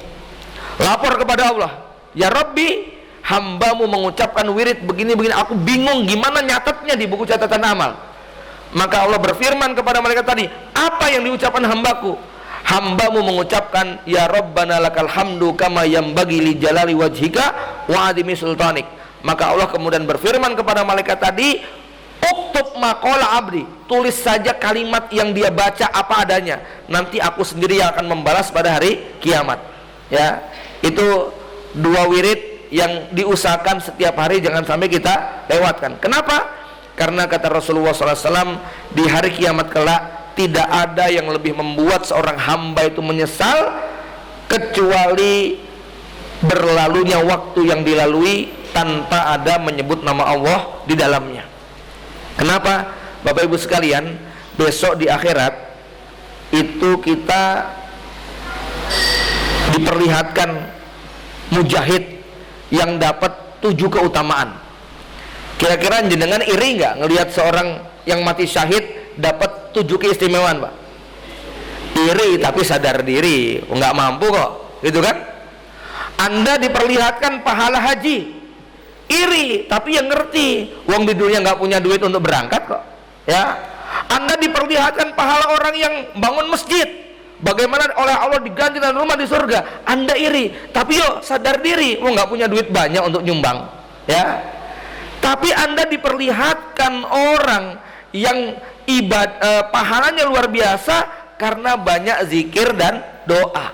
lapor kepada Allah, ya Rabbi, hambamu mengucapkan wirid begini-begini, aku bingung gimana nyatetnya di buku catatan amal. Maka Allah berfirman kepada malaikat tadi, apa yang diucapkan hambaku? Hambamu mengucapkan ya Rabbana lakal hamdu kama yambagi li jalali wajhika wa adimi sultanik. Maka Allah kemudian berfirman kepada malaikat tadi, uktub maqala abdi, tulis saja kalimat yang dia baca apa adanya, nanti aku sendiri yang akan membalas pada hari kiamat ya. Itu dua wirid yang diusahakan setiap hari, jangan sampai kita lewatkan. Kenapa? Karena kata Rasulullah SAW, di hari kiamat kelak tidak ada yang lebih membuat seorang hamba itu menyesal kecuali berlalunya waktu yang dilalui tanpa ada menyebut nama Allah di dalamnya. Kenapa? Bapak Ibu sekalian, besok di akhirat itu kita diperlihatkan mujahid yang dapat 7 keutamaan. Kira-kira jenengan iri nggak ngelihat seorang yang mati syahid dapat 7 keistimewaan, Pak? Iri tapi sadar diri, nggak mampu kok, gitu kan? Anda diperlihatkan pahala haji, iri tapi yang ngerti, wong di dunia nggak punya duit untuk berangkat kok, ya. Anda diperlihatkan pahala orang yang bangun masjid, bagaimana oleh Allah diganti dengan rumah di surga, Anda iri, tapi yuk sadar diri, wong nggak punya duit banyak untuk nyumbang, ya. Tapi Anda diperlihatkan orang yang pahalanya luar biasa karena banyak zikir dan doa.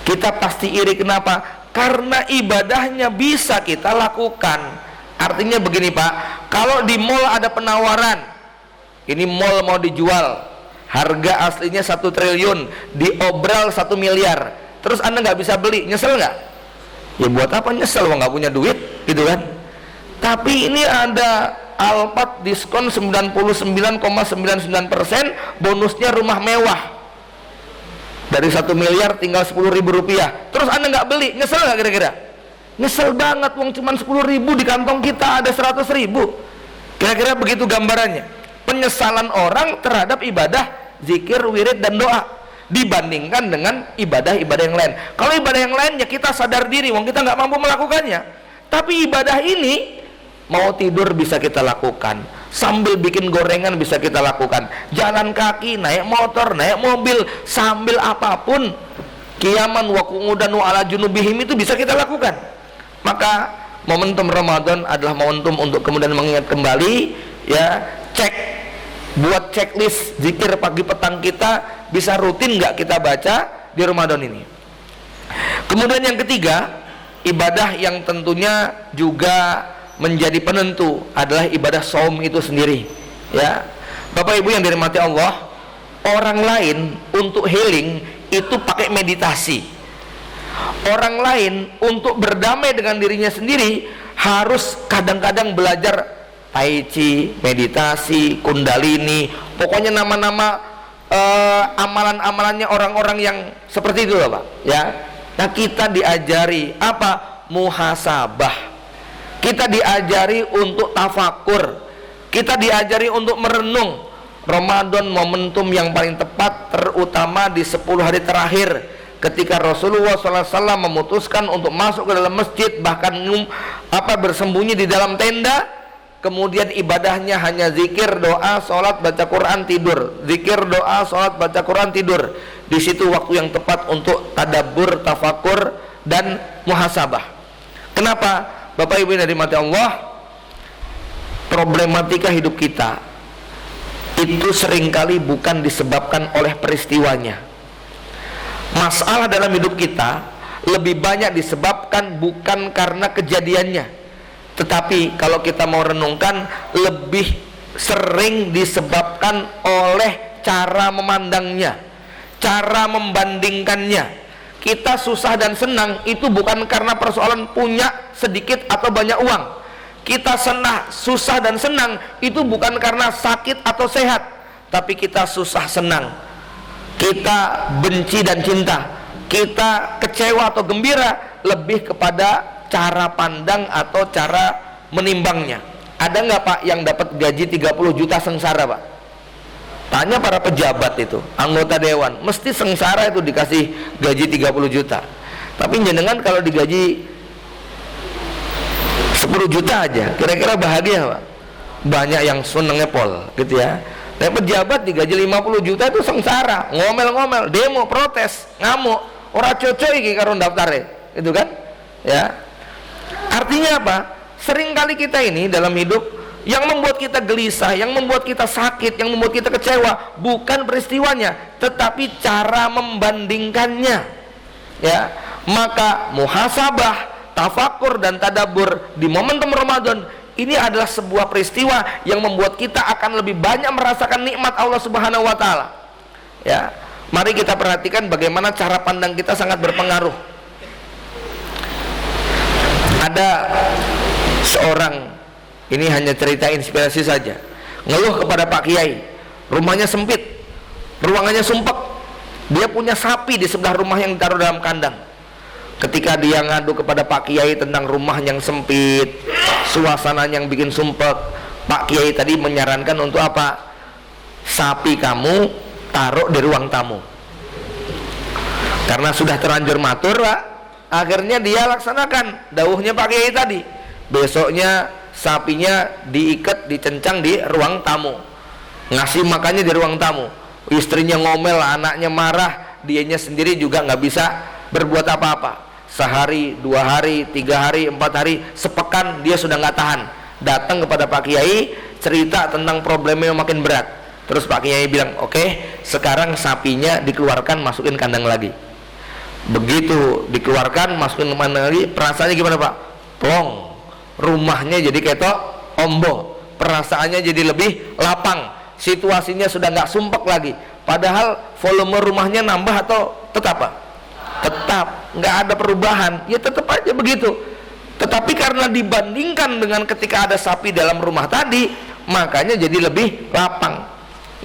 Kita pasti iri, kenapa? Karena ibadahnya bisa kita lakukan. Artinya begini, Pak, kalau di mall ada penawaran, ini mall mau dijual, harga aslinya 1 triliun, diobral 1 miliar, terus Anda nggak bisa beli, nyesel nggak? Ya buat apa nyesel, wong nggak punya duit, gitu kan? Tapi ini ada Alphard diskon 99,99%, bonusnya rumah mewah dari 1 miliar tinggal 10.000 rupiah, terus Anda nggak beli, nyesel nggak kira-kira? Nyesel banget, wong cuman 10.000, di kantong kita ada 100.000. Kira-kira begitu gambarannya penyesalan orang terhadap ibadah zikir, wirid, dan doa dibandingkan dengan ibadah-ibadah yang lain. Kalau ibadah yang lain ya kita sadar diri, wong kita nggak mampu melakukannya. Tapi ibadah ini, mau tidur bisa kita lakukan, sambil bikin gorengan bisa kita lakukan, jalan kaki, naik motor, naik mobil, sambil apapun, qiyaman wa qu'udan wa ala junubihim, itu bisa kita lakukan. Maka momentum Ramadan adalah momentum untuk kemudian mengingat kembali, ya, buat checklist zikir pagi petang kita, bisa rutin nggak kita baca di Ramadan ini. Kemudian yang ketiga, ibadah yang tentunya juga menjadi penentu adalah ibadah saum itu sendiri, ya. Bapak Ibu yang dirahmati Allah, orang lain untuk healing itu pakai meditasi. Orang lain untuk berdamai dengan dirinya sendiri harus kadang-kadang belajar tai chi, meditasi, kundalini, pokoknya nama-nama amalan-amalannya orang-orang yang seperti itu loh, Pak, ya. Nah, kita diajari apa? Muhasabah. Kita diajari untuk tafakur, kita diajari untuk merenung. Ramadan momentum yang paling tepat, terutama di 10 hari terakhir, ketika Rasulullah SAW memutuskan untuk masuk ke dalam masjid, bahkan bersembunyi di dalam tenda, kemudian ibadahnya hanya zikir, doa, sholat, baca Quran, tidur, zikir, doa, sholat, baca Quran, tidur. Di situ waktu yang tepat untuk tadabbur, tafakur, dan muhasabah. Kenapa? Bapak Ibu yang dirahmati Allah, problematika hidup kita itu seringkali bukan disebabkan oleh peristiwanya. Masalah dalam hidup kita lebih banyak disebabkan bukan karena kejadiannya, tetapi kalau kita mau renungkan, lebih sering disebabkan oleh cara memandangnya, cara membandingkannya. Kita susah dan senang itu bukan karena persoalan punya sedikit atau banyak uang. Kita susah dan senang itu bukan karena sakit atau sehat, tapi kita susah senang, kita benci dan cinta, kita kecewa atau gembira lebih kepada cara pandang atau cara menimbangnya. Ada nggak, Pak, yang dapat gaji 30 juta sengsara, Pak? Tanya para pejabat itu, anggota dewan, mesti sengsara itu dikasih gaji 30 juta. Tapi jenengan kalau digaji 10 juta aja, kira-kira bahagia, Pak? Banyak yang senengnya pol, gitu ya. Tapi pejabat digaji 50 juta itu sengsara, ngomel-ngomel, demo, protes, ngamuk, ora cocok iki karo daftare, itu kan? Ya. Artinya apa? Seringkali kita ini dalam hidup, yang membuat kita gelisah, yang membuat kita sakit, yang membuat kita kecewa bukan peristiwanya, tetapi cara membandingkannya, ya. Maka muhasabah, tafakur, dan tadabbur di momentum Ramadan ini adalah sebuah peristiwa yang membuat kita akan lebih banyak merasakan nikmat Allah Subhanahu wa taala. Ya, mari kita perhatikan bagaimana cara pandang kita sangat berpengaruh. Ada seorang, ini hanya cerita inspirasi saja, ngeluh kepada Pak Kiai, rumahnya sempit, ruangannya sumpek. Dia punya sapi di sebelah rumah yang ditaruh dalam kandang. Ketika dia ngadu kepada Pak Kiai tentang rumah yang sempit, suasana yang bikin sumpek, Pak Kiai tadi menyarankan untuk apa? Sapi kamu taruh di ruang tamu. Karena sudah terlanjur matur, Pak, akhirnya dia laksanakan dawuhnya Pak Kiai tadi. Besoknya sapinya diikat, dicencang di ruang tamu, ngasih makannya di ruang tamu. Istrinya ngomel, anaknya marah, dianya sendiri juga nggak bisa berbuat apa-apa. Sehari, 2 hari, 3 hari, 4 hari, sepekan dia sudah nggak tahan. Datang kepada Pak Kiai, cerita tentang problemnya yang makin berat. Terus Pak Kiai bilang, oke, sekarang sapinya dikeluarkan, masukin kandang lagi. Begitu dikeluarkan, masukin kandang lagi, perasaannya gimana Pak? Plong, rumahnya jadi ketok ombo, perasaannya jadi lebih lapang. Situasinya sudah nggak sumpek lagi. Padahal volume rumahnya nambah atau tetap Pak? Tetap, nggak ada perubahan. Ya tetap aja begitu. Tetapi karena dibandingkan dengan ketika ada sapi dalam rumah tadi, makanya jadi lebih lapang.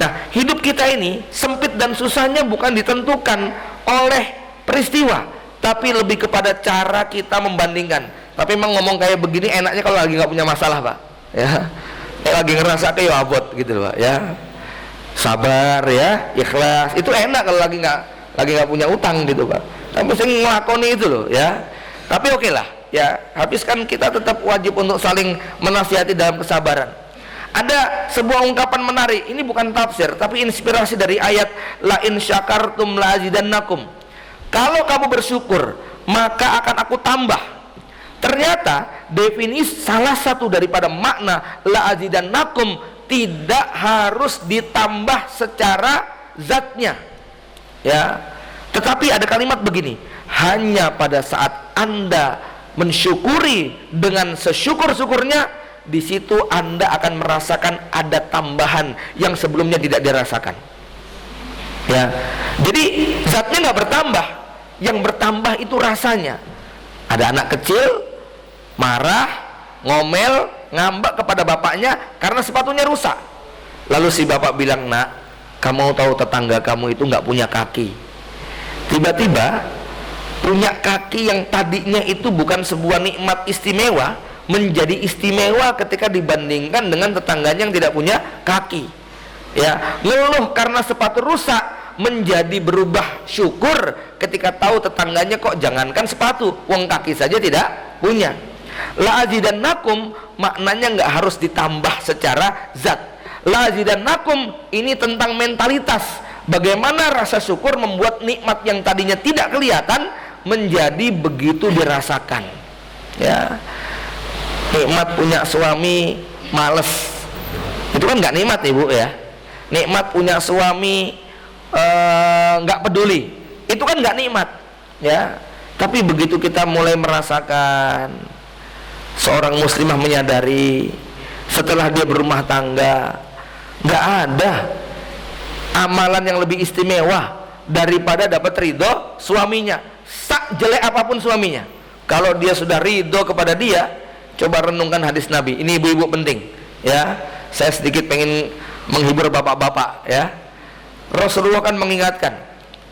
Nah, hidup kita ini sempit dan susahnya bukan ditentukan oleh peristiwa, tapi lebih kepada cara kita membandingkan. Tapi emang ngomong kayak begini enaknya kalau lagi nggak punya masalah Pak, ya. Lagi ngerasa kayak abot gitu loh Pak, ya. Sabar ya, ikhlas. Itu enak kalau lagi nggak punya utang gitu Pak. Tapi saya ngelakoni itu loh ya. Tapi oke lah ya, habiskan kita tetap wajib untuk saling menasihati dalam kesabaran. Ada sebuah ungkapan menarik, ini bukan tafsir tapi inspirasi dari ayat la in syakartum la azidannakum. Kalau kamu bersyukur maka akan aku tambah. Ternyata definisi salah satu daripada makna la azidannakum tidak harus ditambah secara zatnya, ya. Tetapi ada kalimat begini, hanya pada saat Anda mensyukuri dengan sesyukur-syukurnya, di situ Anda akan merasakan ada tambahan yang sebelumnya tidak dirasakan, ya. Jadi zatnya nggak bertambah, yang bertambah itu rasanya. Ada anak kecil marah, ngomel, ngambek kepada bapaknya karena sepatunya rusak. Lalu si bapak bilang, nak, kamu tahu tetangga kamu itu nggak punya kaki. Tiba-tiba punya kaki yang tadinya itu bukan sebuah nikmat istimewa, menjadi istimewa ketika dibandingkan dengan tetangganya yang tidak punya kaki, ya. Ngeluh karena sepatu rusak menjadi berubah syukur ketika tahu tetangganya kok jangankan sepatu, wong kaki saja tidak punya. La azidannakum maknanya nggak harus ditambah secara zat. La azidannakum ini tentang mentalitas. Bagaimana rasa syukur membuat nikmat yang tadinya tidak kelihatan menjadi begitu dirasakan, ya. Nikmat punya suami males, itu kan nggak nikmat ibu ya. Nikmat punya suami nggak peduli, itu kan nggak nikmat, ya. Tapi begitu kita mulai merasakan, seorang muslimah menyadari setelah dia berumah tangga nggak ada amalan yang lebih istimewa daripada dapat ridho suaminya, sak jelek apapun suaminya. Kalau dia sudah ridho kepada dia, coba renungkan hadis Nabi. Ini ibu-ibu penting, ya. Saya sedikit pengen menghibur bapak-bapak, ya. Rasulullah kan mengingatkan,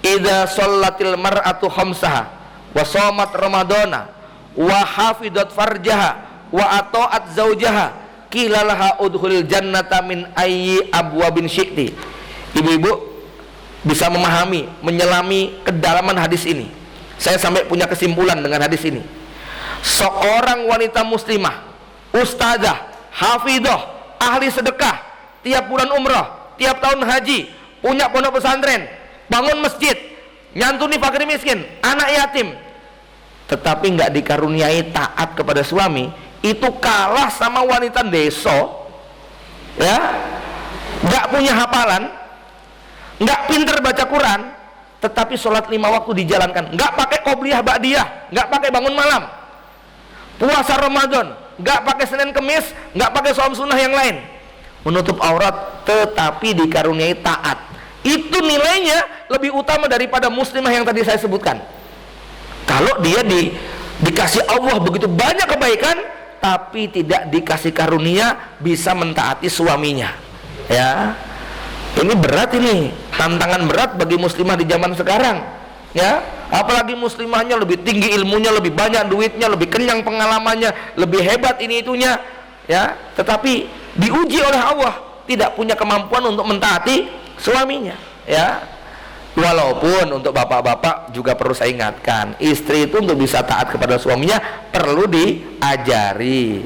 idza shallatil mar'atu khamsaha wa shamat ramadana wa hafidat farjaha wa ata'at zaujaha qila laha udkhulil jannata min ayyi abwabin syi'ti. Ibu-ibu bisa memahami, menyelami kedalaman hadis ini. Saya sampai punya kesimpulan dengan hadis ini. Seorang wanita muslimah, ustazah, hafidah, ahli sedekah, tiap bulan umrah, tiap tahun haji, punya pondok pesantren, bangun masjid, nyantuni fakir miskin, anak yatim, tetapi nggak dikaruniai taat kepada suami, itu kalah sama wanita deso, ya, nggak punya hafalan, nggak pinter baca Quran, tetapi sholat 5 waktu dijalankan, nggak pakai qobliyah ba'diyah, nggak pakai bangun malam, puasa Ramadan, nggak pakai Senin Kemis, nggak pakai saum sunnah yang lain, menutup aurat, tetapi dikaruniai taat, itu nilainya lebih utama daripada muslimah yang tadi saya sebutkan. Kalau dia dikasih Allah begitu banyak kebaikan, tapi tidak dikasih karunia bisa mentaati suaminya, ya. Ini berat ini. tantangan berat bagi muslimah di zaman sekarang, ya. Apalagi muslimahnya lebih tinggi ilmunya, lebih banyak duitnya, lebih kenyang pengalamannya, lebih hebat ini itunya, ya. Tetapi diuji oleh Allah, tidak punya kemampuan untuk mentaati suaminya, ya. Walaupun untuk bapak-bapak juga perlu saya ingatkan, istri itu untuk bisa taat kepada suaminya perlu diajari,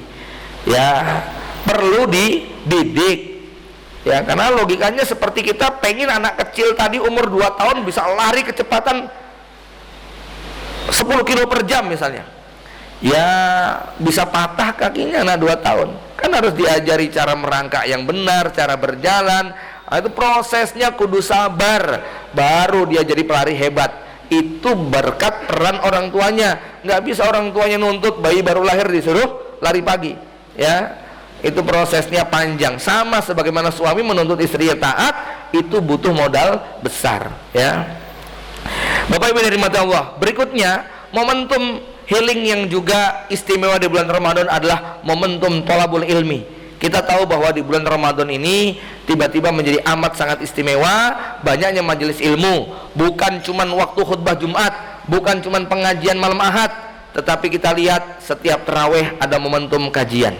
ya, perlu dididik, ya. Karena logikanya seperti kita pengen anak kecil tadi umur 2 tahun bisa lari kecepatan 10 kilo per jam misalnya, ya bisa patah kakinya anak 2 tahun, kan harus diajari cara merangkak yang benar, cara berjalan. Nah, itu prosesnya kudu sabar, baru dia jadi pelari hebat. Itu berkat peran orang tuanya. Nggak bisa orang tuanya nuntut bayi baru lahir disuruh lari pagi, ya. Itu prosesnya panjang. Sama sebagaimana suami menuntut istrinya taat, itu butuh modal besar, ya. Bapak Ibu dari mata Allah, berikutnya momentum healing yang juga istimewa di bulan Ramadan adalah momentum thalabul ilmi. Kita tahu bahwa di bulan Ramadan ini tiba-tiba menjadi amat sangat istimewa, banyaknya majelis ilmu, bukan cuman waktu khutbah Jumat, bukan cuman pengajian malam Ahad, tetapi kita lihat setiap tarawih ada momentum kajian,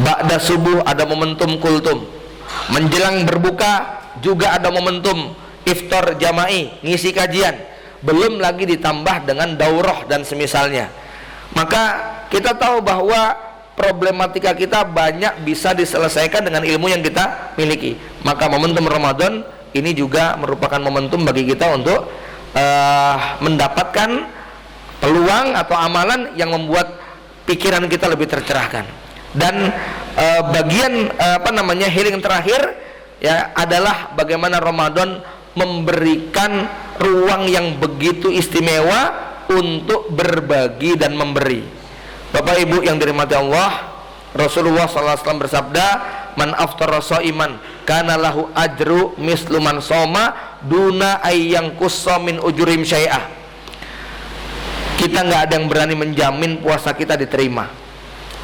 ba'da subuh ada momentum kultum, menjelang berbuka juga ada momentum iftar jama'i, ngisi kajian, belum lagi ditambah dengan daurah dan semisalnya. Maka kita tahu bahwa problematika kita banyak bisa diselesaikan dengan ilmu yang kita miliki. Maka momentum Ramadan ini juga merupakan momentum bagi kita untuk mendapatkan peluang atau amalan yang membuat pikiran kita lebih tercerahkan. Dan bagian healing terakhir, ya, adalah bagaimana Ramadan memberikan ruang yang begitu istimewa untuk berbagi dan memberi. Bapak Ibu yang dirahmati Allah, Rasulullah SAW bersabda, man aftara shaiman kana lahu ajru mislu man shoma duna ayyang kussa min ujurim syai'ah. Kita nggak ada yang berani menjamin puasa kita diterima.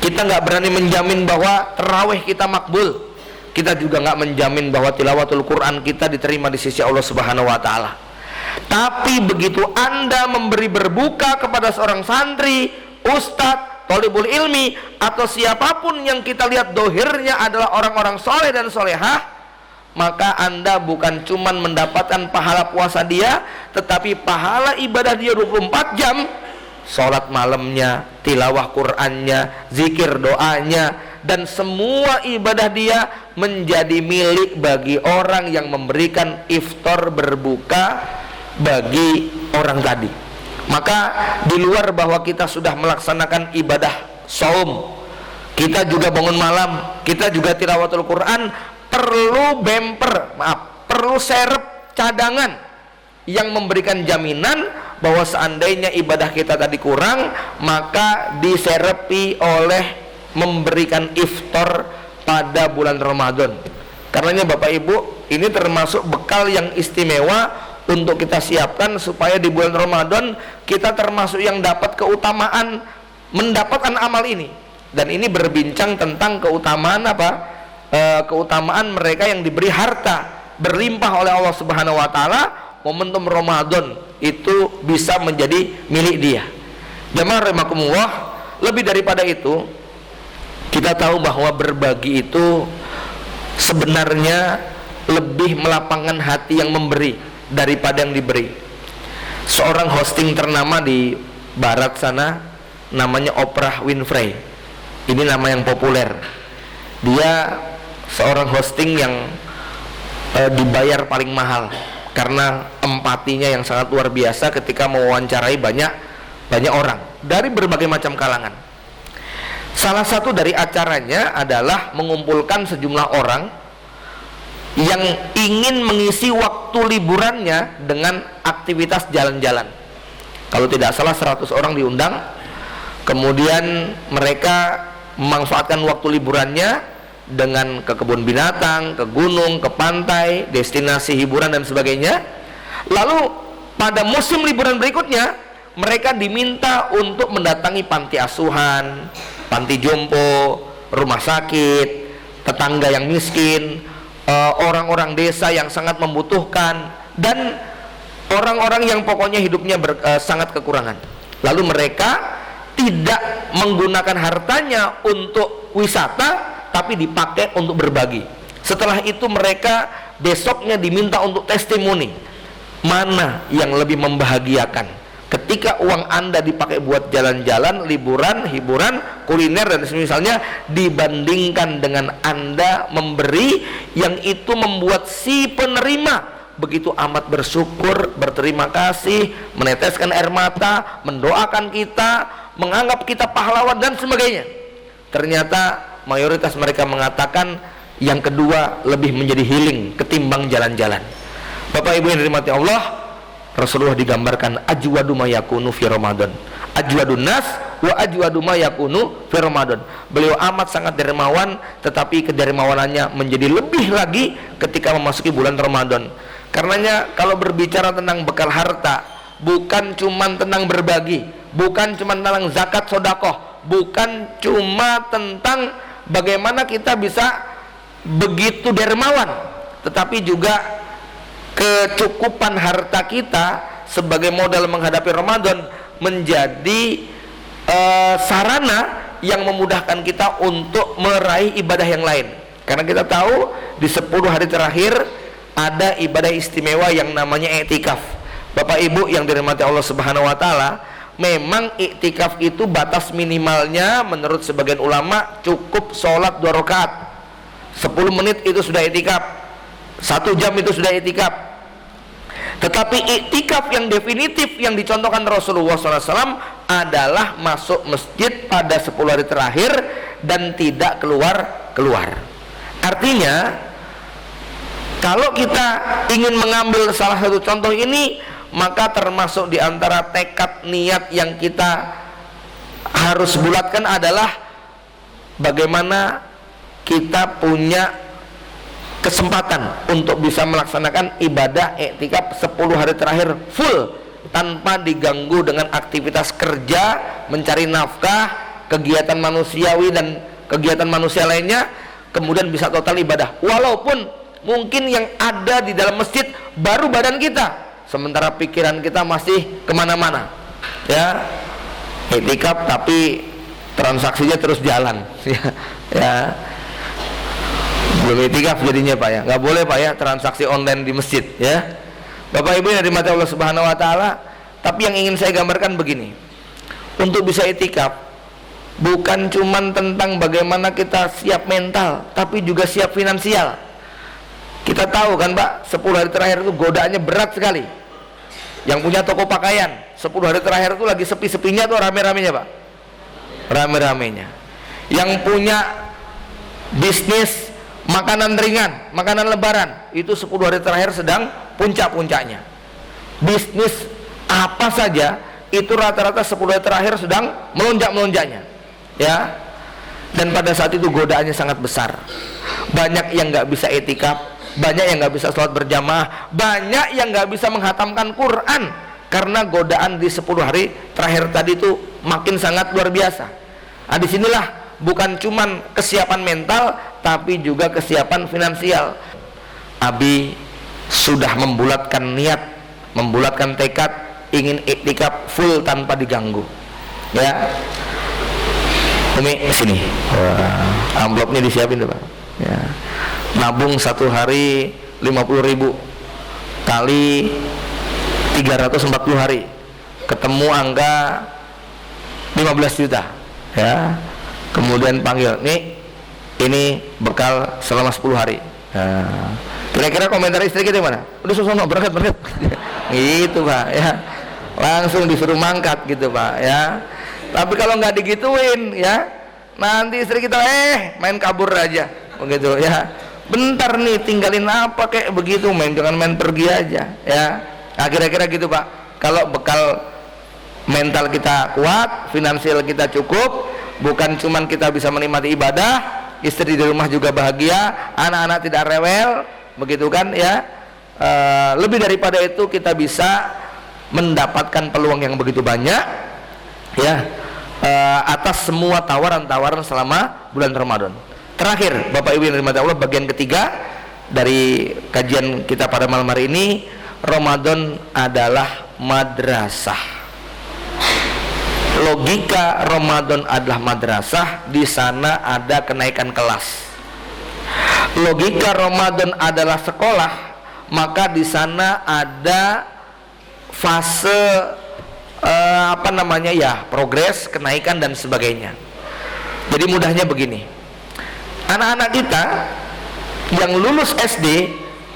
Kita nggak berani menjamin bahwa tarawih kita makbul. Kita juga nggak menjamin bahwa tilawatul Quran kita diterima di sisi Allah Subhanahu wa taala. Tapi begitu Anda memberi berbuka kepada seorang santri, ustadz, thalibul ilmi, atau siapapun yang kita lihat dohirnya adalah orang-orang soleh dan solehah, maka Anda bukan cuma mendapatkan pahala puasa dia, tetapi pahala ibadah dia 24 jam, sholat malamnya, tilawah Qur'annya, zikir doanya, dan semua ibadah dia menjadi milik bagi orang yang memberikan iftar berbuka bagi orang tadi. Maka di luar bahwa kita sudah melaksanakan ibadah saum, kita juga bangun malam, kita juga tilawatul Quran, perlu perlu serep cadangan yang memberikan jaminan bahwa seandainya ibadah kita tadi kurang, maka diserepi oleh memberikan iftar pada bulan Ramadan. Karenanya Bapak Ibu, ini termasuk bekal yang istimewa untuk kita siapkan supaya di bulan Ramadan kita termasuk yang dapat keutamaan mendapatkan amal ini. Dan ini berbincang tentang keutamaan keutamaan mereka yang diberi harta berlimpah oleh Allah Subhanahu wa taala. Momentum Ramadan itu bisa menjadi milik dia. Jamaah rahimakumullah, lebih daripada itu kita tahu bahwa berbagi itu sebenarnya lebih melapangkan hati yang memberi daripada yang diberi. Seorang hosting ternama di barat sana namanya Oprah Winfrey. Ini nama yang populer. Dia seorang hosting yang dibayar paling mahal karena empatinya yang sangat luar biasa ketika mewawancarai banyak orang dari berbagai macam kalangan. Salah satu dari acaranya adalah mengumpulkan sejumlah orang yang ingin mengisi waktu liburannya dengan aktivitas jalan-jalan. Kalau tidak salah 100 orang diundang. Kemudian mereka memanfaatkan waktu liburannya dengan ke kebun binatang, ke gunung, ke pantai, destinasi hiburan dan sebagainya. Lalu pada musim liburan berikutnya mereka diminta untuk mendatangi panti asuhan, panti jompo, rumah sakit, tetangga yang miskin, orang-orang desa yang sangat membutuhkan, dan orang-orang yang pokoknya hidupnya sangat kekurangan. Lalu mereka tidak menggunakan hartanya untuk wisata, tapi dipakai untuk berbagi. Setelah itu mereka besoknya diminta untuk testimoni, mana yang lebih membahagiakan ketika uang Anda dipakai buat jalan-jalan, liburan, hiburan, kuliner dan semisalnya, dibandingkan dengan Anda memberi yang itu membuat si penerima begitu amat bersyukur, berterima kasih, meneteskan air mata, mendoakan kita, menganggap kita pahlawan dan sebagainya. Ternyata mayoritas mereka mengatakan yang kedua lebih menjadi healing ketimbang jalan-jalan. Bapak Ibu yang dirahmati Allah, Rasulullah digambarkan ajwadu ma yakunu fi Ramadan. Ajwadun nas wa ajwadu ma yakunu fi Ramadan. Beliau amat sangat dermawan, tetapi kedermawanannya menjadi lebih lagi ketika memasuki bulan Ramadan. Karenanya kalau berbicara tentang bekal harta, bukan cuma tentang berbagi, bukan cuma tentang zakat sodakoh, bukan cuma tentang bagaimana kita bisa begitu dermawan, tetapi juga kecukupan harta kita sebagai modal menghadapi Ramadan menjadi sarana yang memudahkan kita untuk meraih ibadah yang lain. Karena kita tahu di 10 hari terakhir ada ibadah istimewa yang namanya i'tikaf. Bapak Ibu yang dirahmati Allah Subhanahu wa taala, memang i'tikaf itu batas minimalnya menurut sebagian ulama cukup sholat 2 rakaat. 10 menit itu sudah i'tikaf, 1 jam itu sudah i'tikaf. Tetapi i'tikaf yang definitif yang dicontohkan Rasulullah SAW adalah masuk masjid pada 10 hari terakhir dan tidak keluar. Artinya kalau kita ingin mengambil salah satu contoh ini, maka termasuk di antara tekad niat yang kita harus bulatkan adalah bagaimana kita punya kesempatan untuk bisa melaksanakan ibadah i'tikaf 10 hari terakhir full tanpa diganggu dengan aktivitas kerja, mencari nafkah, kegiatan manusiawi dan kegiatan manusia lainnya, kemudian bisa total ibadah. Walaupun mungkin yang ada di dalam masjid baru badan kita, sementara pikiran kita masih kemana-mana, ya. I'tikaf tapi transaksinya terus jalan, ya. Belum i'tikaf jadinya Pak ya, nggak boleh Pak ya transaksi online di masjid ya. Bapak Ibu yang dirahmati Allah Subhanahu wa taala, tapi yang ingin saya gambarkan begini, untuk bisa i'tikaf bukan cuman tentang bagaimana kita siap mental, tapi juga siap finansial. Kita tahu kan Pak, 10 hari terakhir itu godaannya berat sekali. Yang punya toko pakaian 10 hari terakhir itu lagi sepi-sepinya tuh rame-ramenya Pak, rame-ramenya. Yang punya bisnis makanan ringan, makanan lebaran, itu 10 hari terakhir sedang puncak-puncaknya. Bisnis apa saja itu rata-rata 10 hari terakhir sedang melonjak-melonjaknya, ya. Dan pada saat itu godaannya sangat besar. Banyak yang nggak bisa i'tikaf, banyak yang nggak bisa sholat berjamaah, banyak yang nggak bisa menghatamkan Quran karena godaan di 10 hari terakhir tadi itu makin sangat luar biasa. Nah, disinilah bukan cuman kesiapan mental, tapi juga kesiapan finansial. Abi sudah membulatkan niat, membulatkan tekad ingin i'tikaf full tanpa diganggu, ya. Umi sini, amplopnya disiapin tuh Pak, ya. Nabung 1 hari 50.000 kali 340 hari, ketemu angka 15 juta, ya. Kemudian panggil, nih ini bekal selama 10 hari. Nah, kira-kira komentar istri kita gimana? Udah sono berangkat gitu Pak ya, langsung disuruh mangkat gitu Pak ya. Tapi kalau nggak digituin ya, nanti istri kita main kabur aja begitu ya. Bentar nih tinggalin apa kayak begitu, jangan main pergi aja ya. Nah, kira-kira gitu Pak. Kalau bekal mental kita kuat, finansial kita cukup, bukan cuman kita bisa menikmati ibadah, istri di rumah juga bahagia, anak-anak tidak rewel, begitu kan ya. Lebih daripada itu kita bisa mendapatkan peluang yang begitu banyak ya, atas semua tawaran-tawaran selama bulan Ramadan. Terakhir Bapak Ibu yang dirahmati Allah, bagian ketiga dari kajian kita pada malam hari ini, Ramadan adalah madrasah. Logika Ramadan adalah madrasah, di sana ada kenaikan kelas. Logika Ramadan adalah sekolah, maka di sana ada fase progres, kenaikan dan sebagainya. Jadi mudahnya begini, anak-anak kita yang lulus SD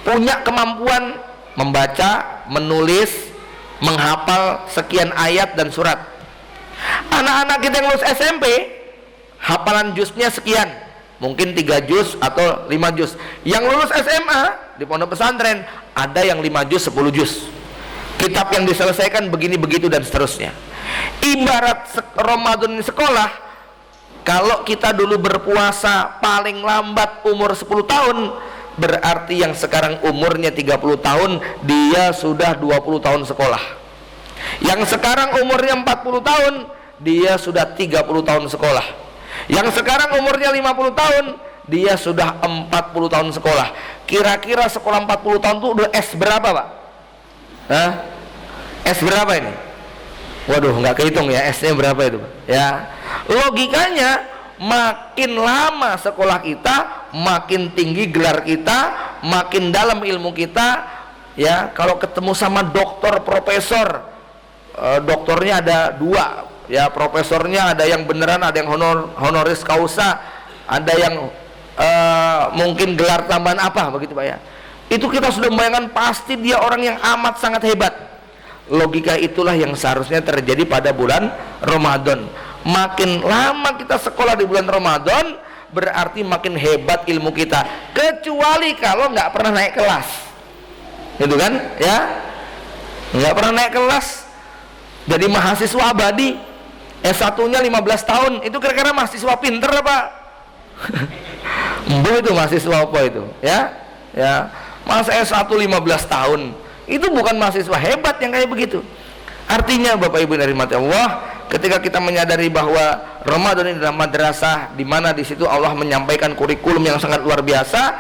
punya kemampuan membaca, menulis, menghafal sekian ayat dan surat. Anak-anak kita yang lulus SMP, hafalan juznya sekian, mungkin 3 juz atau 5 juz. Yang lulus SMA di pondok pesantren ada yang 5 juz, 10 juz. Kitab yang diselesaikan begini begitu dan seterusnya. Ibarat Ramadan ini sekolah. Kalau kita dulu berpuasa paling lambat umur 10 tahun, berarti yang sekarang umurnya 30 tahun, dia sudah 20 tahun sekolah. Yang sekarang umurnya 40 tahun, dia sudah 30 tahun sekolah. Yang sekarang umurnya 50 tahun, dia sudah 40 tahun sekolah. Kira-kira sekolah 40 tahun itu udah S berapa, Pak? Hah? S berapa ini? Waduh, nggak kehitung ya, S-nya berapa itu, Pak? Ya. Logikanya, makin lama sekolah kita, makin tinggi gelar kita, makin dalam ilmu kita. Ya, kalau ketemu sama dokter, profesor, doktornya ada 2, ya, profesornya ada yang beneran, ada yang honoris causa, ada yang mungkin gelar tambahan apa begitu, Pak, ya. Itu kita sudah membayangkan pasti dia orang yang amat sangat hebat. Logika itulah yang seharusnya terjadi pada bulan Ramadan. Makin lama kita sekolah di bulan Ramadan, berarti makin hebat ilmu kita. Kecuali kalau nggak pernah naik kelas, gitu kan? Ya, nggak pernah naik kelas, jadi mahasiswa abadi. S1-nya 15 tahun, itu kira-kira mahasiswa pinter apa? Itu mahasiswa apa itu? Ya, ya. Masa S1 15 tahun, itu bukan mahasiswa hebat yang kayak begitu. Artinya Bapak Ibu dari mati Allah, ketika kita menyadari bahwa Ramadan ini adalah madrasah, di mana di situ Allah menyampaikan kurikulum yang sangat luar biasa,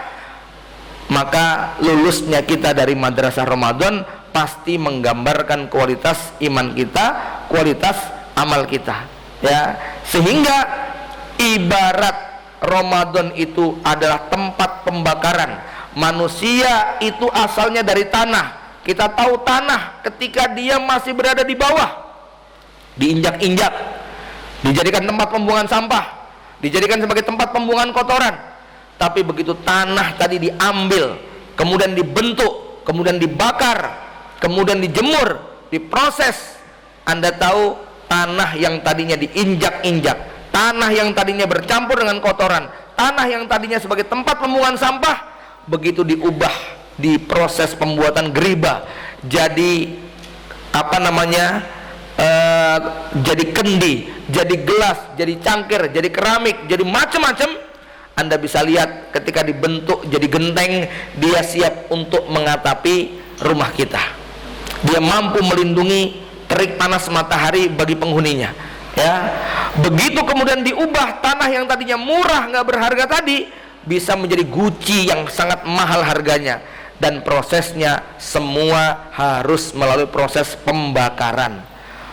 maka lulusnya kita dari madrasah Ramadan pasti menggambarkan kualitas iman kita, kualitas amal kita. Ya, sehingga ibarat Ramadan itu adalah tempat pembakaran. Manusia itu asalnya dari tanah. Kita tahu tanah ketika dia masih berada di bawah, diinjak-injak, dijadikan tempat pembuangan sampah, dijadikan sebagai tempat pembuangan kotoran. Tapi begitu tanah tadi diambil, kemudian dibentuk, kemudian dibakar, kemudian dijemur, diproses, Anda tahu tanah yang tadinya diinjak-injak, tanah yang tadinya bercampur dengan kotoran, tanah yang tadinya sebagai tempat pembuangan sampah, begitu diubah, diproses pembuatan geriba, jadi jadi kendi, jadi gelas, jadi cangkir, jadi keramik, jadi macam-macam. Anda bisa lihat ketika dibentuk jadi genteng, dia siap untuk mengatapi rumah kita. Dia mampu melindungi terik panas matahari bagi penghuninya. Ya, begitu kemudian diubah, tanah yang tadinya murah nggak berharga tadi bisa menjadi guci yang sangat mahal harganya. Dan prosesnya semua harus melalui proses pembakaran,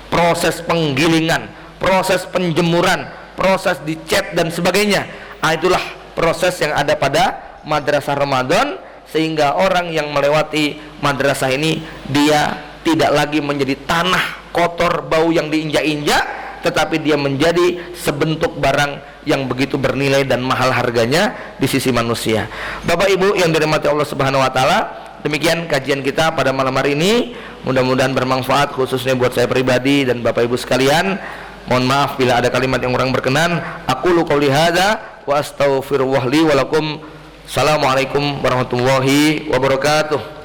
proses penggilingan, proses penjemuran, proses dicat dan sebagainya. Itulah proses yang ada pada madrasah Ramadan, sehingga orang yang melewati madrasah ini, dia tidak lagi menjadi tanah kotor bau yang diinjak-injak, tetapi dia menjadi sebentuk barang yang begitu bernilai dan mahal harganya di sisi manusia. Bapak Ibu yang dirahmati Allah Subhanahu wa taala, demikian kajian kita pada malam hari ini. Mudah-mudahan bermanfaat khususnya buat saya pribadi dan Bapak Ibu sekalian. Mohon maaf bila ada kalimat yang kurang berkenan. Aqulu qouli hadza wa astaghfirullah li wa lakum. Assalamualaikum warahmatullahi wabarakatuh.